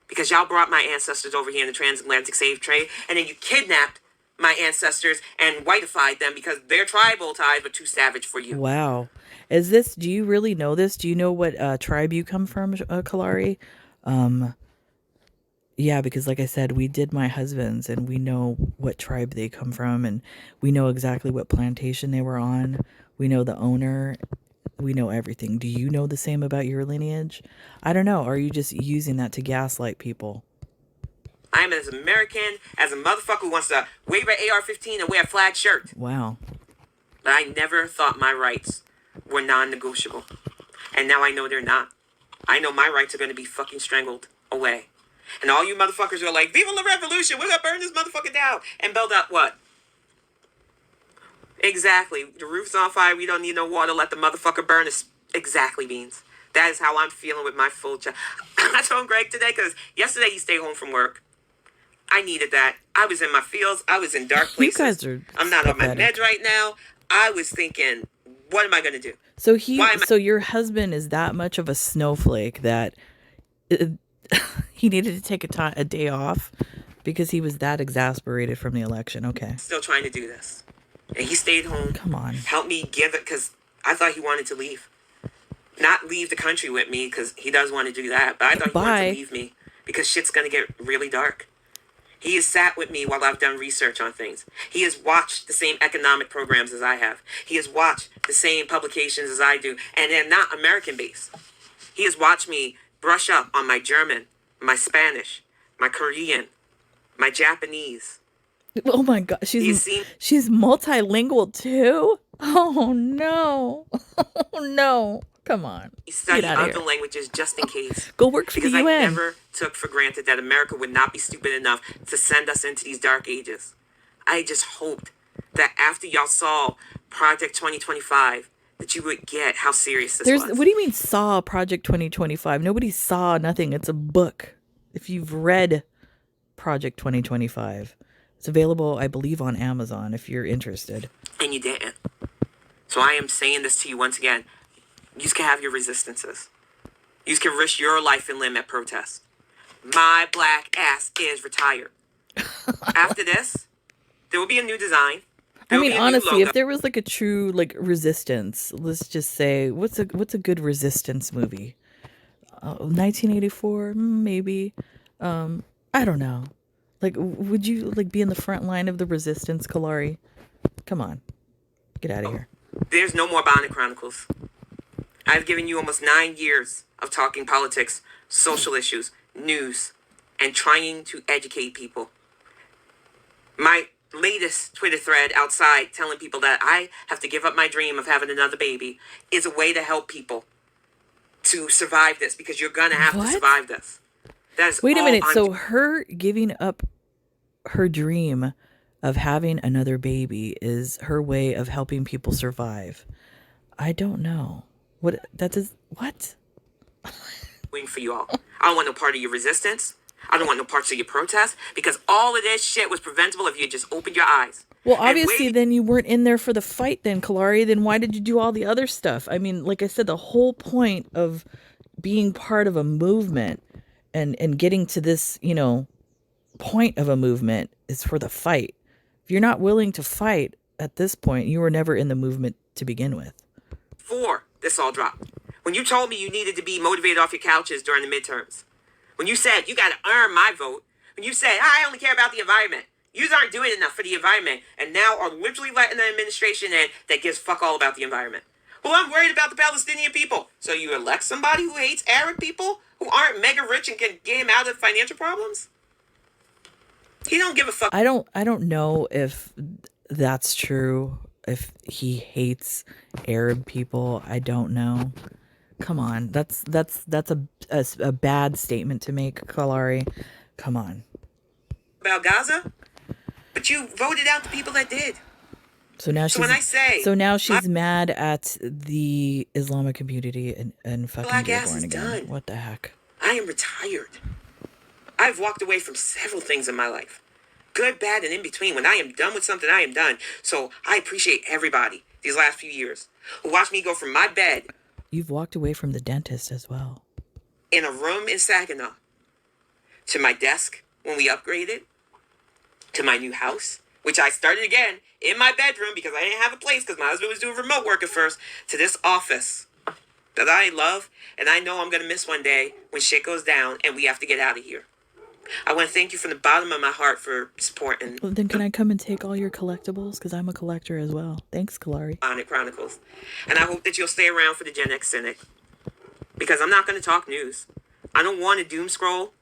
because y'all brought my ancestors over here in the transatlantic slave trade, and then you kidnapped my ancestors and whiteified them because their tribal ties were too savage for you. Wow. Do you really know this? Do you know what tribe you come from, Kalari? Yeah, because like I said, we did my husband's and we know what tribe they come from and we know exactly what plantation they were on. We know the owner. We know everything. Do you know the same about your lineage? I don't know. Are you just using that to gaslight people? I am as American as a motherfucker who wants to wave an AR-15 and wear a flag shirt. Wow. But I never thought my rights were non-negotiable. And now I know they're not. I know my rights are going to be fucking strangled away. And all you motherfuckers are like, Viva la Revolution, we're going to burn this motherfucker down. And build up what? Exactly. The roof's on fire. We don't need no water. Let the motherfucker burn. Exactly, Beans. That is how I'm feeling with my full chest. I told Greg today because yesterday he stayed home from work. I needed that. I was in my fields. I was in dark places. You guys are I'm not on my pathetic. meds right now. I was thinking, what am I going to do? So your husband is that much of a snowflake that he needed to take a day off because he was that exasperated from the election. Okay. Still trying to do this. And he stayed home. Come on. Help me give it because I thought he wanted to leave. Not leave the country with me because he does want to do that. But I thought he wanted to leave me because shit's going to get really dark. He has sat with me while I've done research on things. He has watched the same economic programs as I have. He has watched the same publications as I do. And they're not American-based. He has watched me brush up on my German, my Spanish, my Korean, my Japanese. Oh my God. She's multilingual too? Oh no. Oh no. Come on. He studied other languages just in case. Go work for the UN. Because I never took for granted that America would not be stupid enough to send us into these dark ages. I just hoped that after y'all saw Project 2025, that you would get how serious this was. What do you mean saw Project 2025? Nobody saw nothing. It's a book. If you've read Project 2025, it's available, I believe, on Amazon if you're interested. And you didn't. So I am saying this to you once again. You can have your resistances. You can risk your life and limb at protest. My black ass is retired. After this, there will be a new design. I mean, honestly, if there was like a true like resistance, let's just say, what's a good resistance movie? 1984, maybe. I don't know. Like, would you like be in the front line of the resistance, Kalari? Come on, get out of here. There's no more Bonnet Chronicles. I've given you almost 9 years of talking politics, social issues, news, and trying to educate people. My latest Twitter thread outside telling people that I have to give up my dream of having another baby is a way to help people to survive this because you're going to have to survive this. Wait a minute. So her giving up her dream of having another baby is her way of helping people survive. I don't know. What? Waiting for you all. I don't want no part of your resistance. I don't want no parts of your protest because all of this shit was preventable if you just opened your eyes. Well, obviously, then you weren't in there for the fight then, Kalari. Then why did you do all the other stuff? I mean, like I said, the whole point of being part of a movement and getting to this, point of a movement is for the fight. If you're not willing to fight at this point, you were never in the movement to begin with. Before this all dropped, when you told me you needed to be motivated off your couches during the midterms, when you said you got to earn my vote, when you said I only care about the environment, you aren't doing enough for the environment, and now are literally letting an administration in that gives fuck all about the environment. Well, I'm worried about the Palestinian people. So you elect somebody who hates Arab people who aren't mega rich and can get him out of financial problems? He don't give a fuck. I don't know if that's true. If he hates Arab people, I don't know. Come on, that's a bad statement to make, Kalari. Come on. About Gaza, but you voted out the people that did. So now she's mad at the Islamic community and fucking Dearborn again. Done. What the heck? I am retired. I've walked away from several things in my life. good, bad, and in between. When I am done with something, I am done. So I appreciate everybody these last few years who watched me go from my bed You've walked away from the dentist as well. in a room in Saginaw to my desk when we upgraded to my new house, which I started again in my bedroom because I didn't have a place because my husband was doing remote work at first, to this office that I love and I know I'm going to miss one day when shit goes down and we have to get out of here. I want to thank you from the bottom of my heart for supporting Well, then can I come and take all your collectibles? Because I'm a collector as well. Thanks, Kalari. Onyx Chronicles. And I hope that you'll stay around for the Gen X Cynic because I'm not going to talk news. I don't want to doom scroll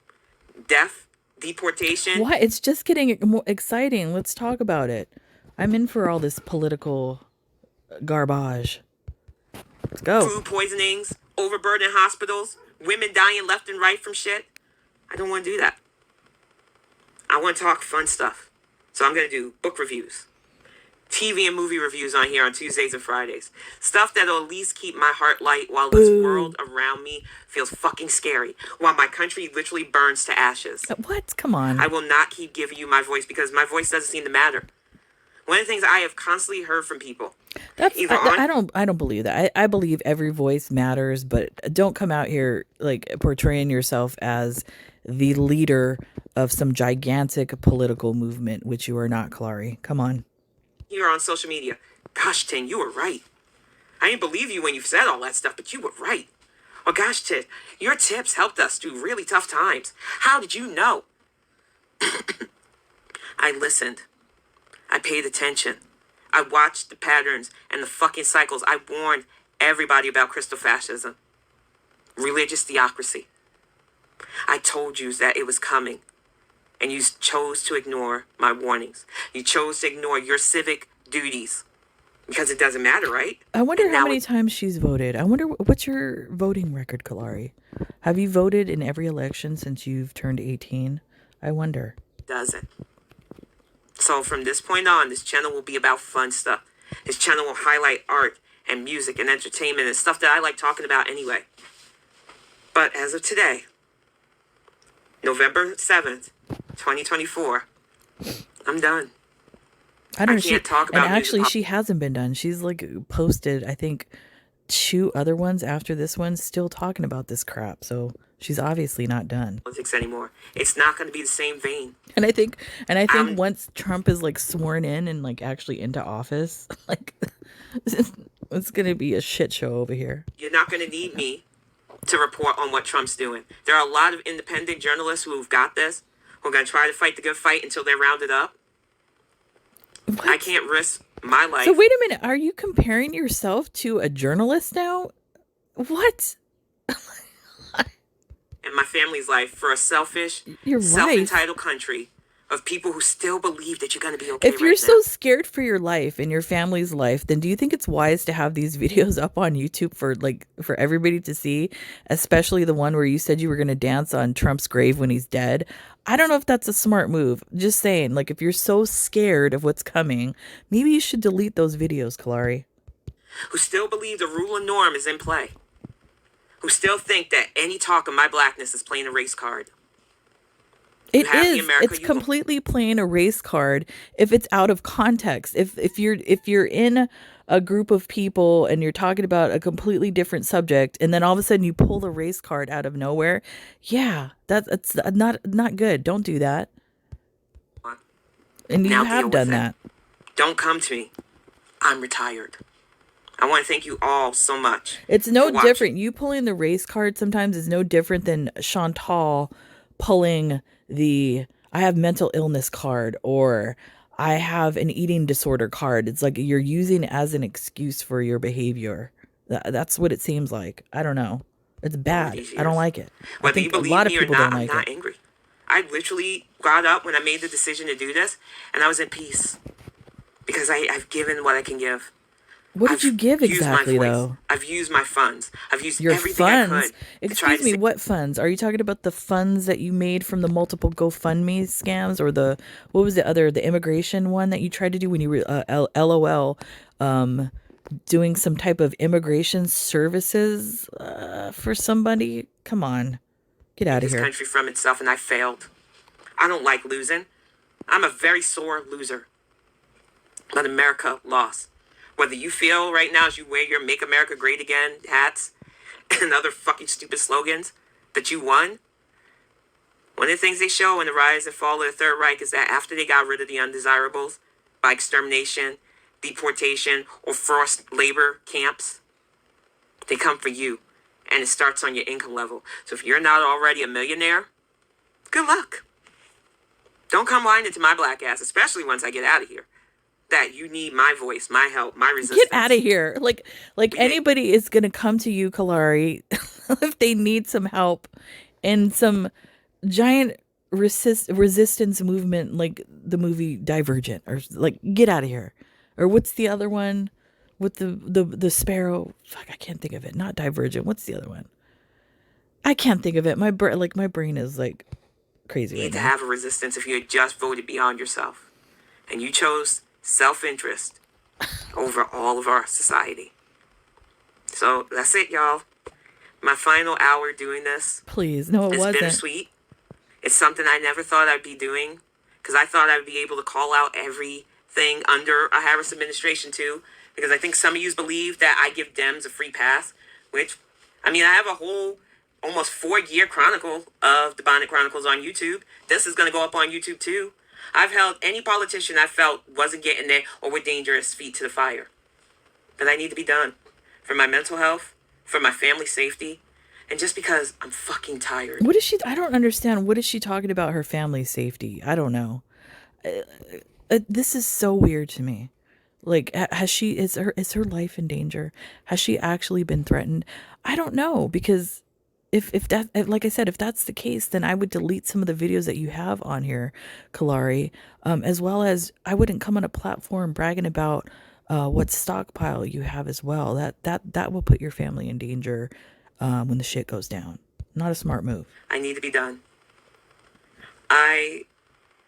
death, deportation. Why? It's just getting more exciting. Let's talk about it. I'm in for all this political garbage. Let's go. Food poisonings, overburdened hospitals, women dying left and right from shit. I don't want to do that. I want to talk fun stuff. So I'm going to do book reviews, TV and movie reviews on here on Tuesdays and Fridays. Stuff that'll at least keep my heart light while this world around me feels fucking scary. While my country literally burns to ashes. What? Come on. I will not keep giving you my voice because my voice doesn't seem to matter. One of the things I have constantly heard from people. I don't believe that. I believe every voice matters, but don't come out here like portraying yourself as the leader of some gigantic political movement, which you are not, Kalari. Come on. Here on social media. Gosh, Tin, you were right. I didn't believe you when you said all that stuff, but you were right. Oh gosh, Tin, your tips helped us through really tough times. How did you know? I listened. I paid attention. I watched the patterns and the fucking cycles. I warned everybody about crystal fascism, religious theocracy. I told you that it was coming, and you chose to ignore my warnings. You chose to ignore your civic duties because it doesn't matter, right? I wonder how many times she's voted. I wonder what's your voting record, Kalari? Have you voted in every election since you've turned 18? I wonder. Doesn't. So from this point on, this channel will be about fun stuff. This channel will highlight art and music and entertainment and stuff that I like talking about anyway. But as of today, November 7th, 2024, I'm done. I don't know. can't talk about and actually, music. she hasn't been done. She's like posted, I think, 2 other ones after this one, still talking about this crap. So she's obviously not done. Politics anymore. It's not going to be the same vein. And I think once Trump is like sworn in and like actually into office, like it's gonna be a shit show over here. You're not going to need me to report on what Trump's doing. There are a lot of independent journalists who've got this, who are going to try to fight the good fight until they're rounded up. What? I can't risk my life. So wait a minute, are you comparing yourself to a journalist now? What? And my family's life for a selfish, Your wife. self-entitled country of people who still believe that you're going to be okay If you're right so now. scared for your life and your family's life, then do you think it's wise to have these videos up on YouTube for everybody to see, especially the one where you said you were going to dance on Trump's grave when he's dead? I don't know if that's a smart move. Just saying, like, if you're so scared of what's coming, maybe you should delete those videos, Kalari. Who still believe the rule and norm is in play. Who still think that any talk of my blackness is playing a race card. It have the is. America It's you completely playing a race card if it's out of context. If you're in a group of people and you're talking about a completely different subject, and then all of a sudden you pull the race card out of nowhere, yeah, that's not good. Don't do that. And you Now have deal done with it. that. Don't come to me. I'm retired. I want to thank you all so much. It's no for watching. different. You pulling the race card sometimes is no different than Chantal pulling the I have mental illness card or I have an eating disorder card. It's like you're using it as an excuse for your behavior. That's what it seems like. I don't know. It's bad. these I don't years. like it. I Whether you think a believe lot of me or people not, don't I'm like not it. angry. I literally got up when I made the decision to do this, and I was at peace. Because I've given what I can give. What did I've you give used my exactly, voice. though? I've used my funds. I've used Your everything I funds? could. to try Excuse to me, what funds? Are you talking about the funds that you made from the multiple GoFundMe scams or what was the immigration one that you tried to do when you were, LOL, doing some type of immigration services for somebody? Come on. Get out of this here. country from itself, and I failed. I don't like losing. I'm a very sore loser. But America lost. Whether you feel right now as you wear your Make America Great Again hats and other fucking stupid slogans that you won, one of the things they show in the rise and fall of the Third Reich is that after they got rid of the undesirables by extermination, deportation, or forced labor camps, they come for you. And it starts on your income level. So if you're not already a millionaire, good luck. Don't come whining to my black ass, especially once I get out of here. That you need my voice, my help, my resistance. Get out of here. Like anybody is going to come to you, Kalari, if they need some help in some giant resistance movement like the movie Divergent, or like get out of here. Or what's the other one with the sparrow? Fuck, I can't think of it. Not Divergent. What's the other one? I can't think of it. My brain is like crazy You right need to now. have a resistance if you had just voted beyond yourself. And you chose self-interest over all of our society. So that's it, y'all. My final hour doing this. Please, no, it It's wasn't. bittersweet. It's something I never thought I'd be doing, because I thought I'd be able to call out everything under a Harris administration too, because I think some of you believe that I give Dems a free pass, which, I mean, I have a whole almost 4-year chronicle of the Bonnet Chronicles on YouTube. This is going to go up on YouTube too. I've held any politician I felt wasn't getting there or were dangerous feet to the fire. But I need to be done. For my mental health, for my family safety, and just because I'm fucking tired. What is she? I don't understand. What is she talking about? Her family's safety? I don't know. This is so weird to me. Like, has she? Is her life in danger? Has she actually been threatened? I don't know, because like I said, if that's the case, then I would delete some of the videos that you have on here, Kalari, as well as I wouldn't come on a platform bragging about what stockpile you have as well. That will put your family in danger when the shit goes down. Not a smart move. I need to be done. I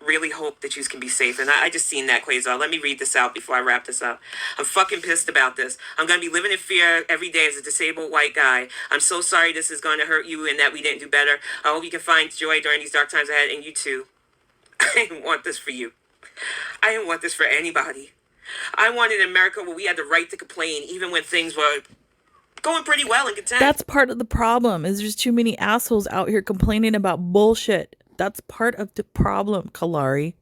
really hope that you can be safe. And I just seen that, Quasar. Let me read this out before I wrap this up. I'm fucking pissed about this. I'm going to be living in fear every day as a disabled white guy. I'm so sorry this is going to hurt you and that we didn't do better. I hope you can find joy during these dark times ahead, and you too. I didn't want this for you. I didn't want this for anybody. I wanted America where we had the right to complain even when things were going pretty well and content. That's part of the problem, is there's too many assholes out here complaining about bullshit. That's part of the problem, Kalari.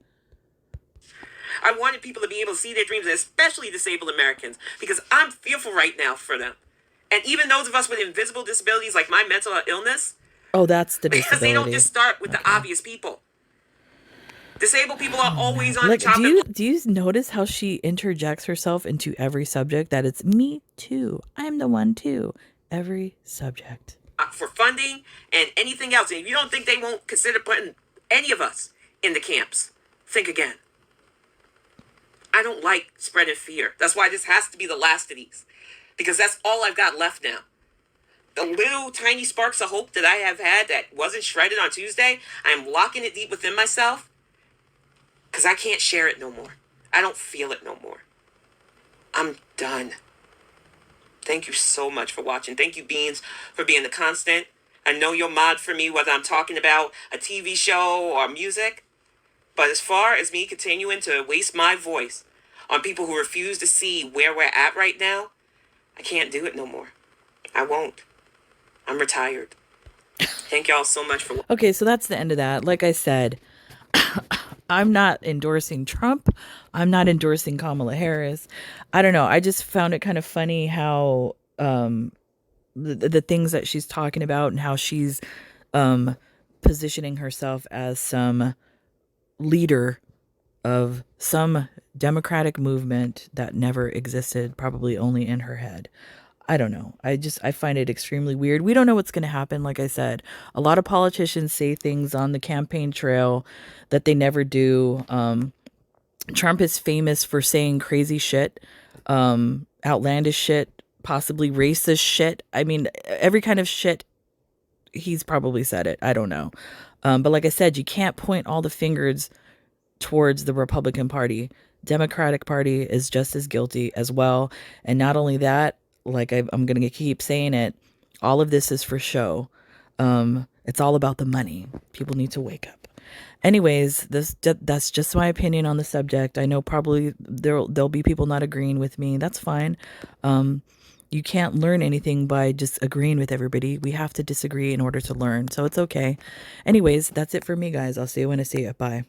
I wanted people to be able to see their dreams, especially disabled Americans, because I'm fearful right now for them. And even those of us with invisible disabilities like my mental illness. Oh, that's the Because disability. they don't just start with the obvious people. Disabled people are always on Like, the chopping. do you notice how she interjects herself into every subject? That it's me too. I'm the one too. Every subject. For funding and anything else. And if you don't think they won't consider putting any of us in the camps, think again. I don't like spreading fear. That's why this has to be the last of these. Because that's all I've got left now. The little tiny sparks of hope that I have had that wasn't shredded on Tuesday, I'm locking it deep within myself. Because I can't share it no more. I don't feel it no more. I'm done. Thank you so much for watching. Thank you, Beans, for being the constant. I know you're mod for me, whether I'm talking about a TV show or music. But as far as me continuing to waste my voice on people who refuse to see where we're at right now, I can't do it no more. I won't. I'm retired. Thank y'all so much for watching. Okay, so that's the end of that. Like I said, I'm not endorsing Trump. I'm not endorsing Kamala Harris. I don't know. I just found it kind of funny how the things that she's talking about and how she's positioning herself as some leader of some democratic movement that never existed, probably only in her head. I don't know. I find it extremely weird. We don't know what's going to happen. Like I said, a lot of politicians say things on the campaign trail that they never do. Trump is famous for saying crazy shit, outlandish shit, possibly racist shit. I mean, every kind of shit, he's probably said it. I don't know. But like I said, you can't point all the fingers towards the Republican Party. Democratic Party is just as guilty as well. And not only that, like I'm going to keep saying it, all of this is for show. It's all about the money. People need to wake up. Anyways, that's just my opinion on the subject. I know probably there'll be people not agreeing with me. That's fine. You can't learn anything by just agreeing with everybody. We have to disagree in order to learn. So it's okay. Anyways, that's it for me, guys. I'll see you when I see you. Bye.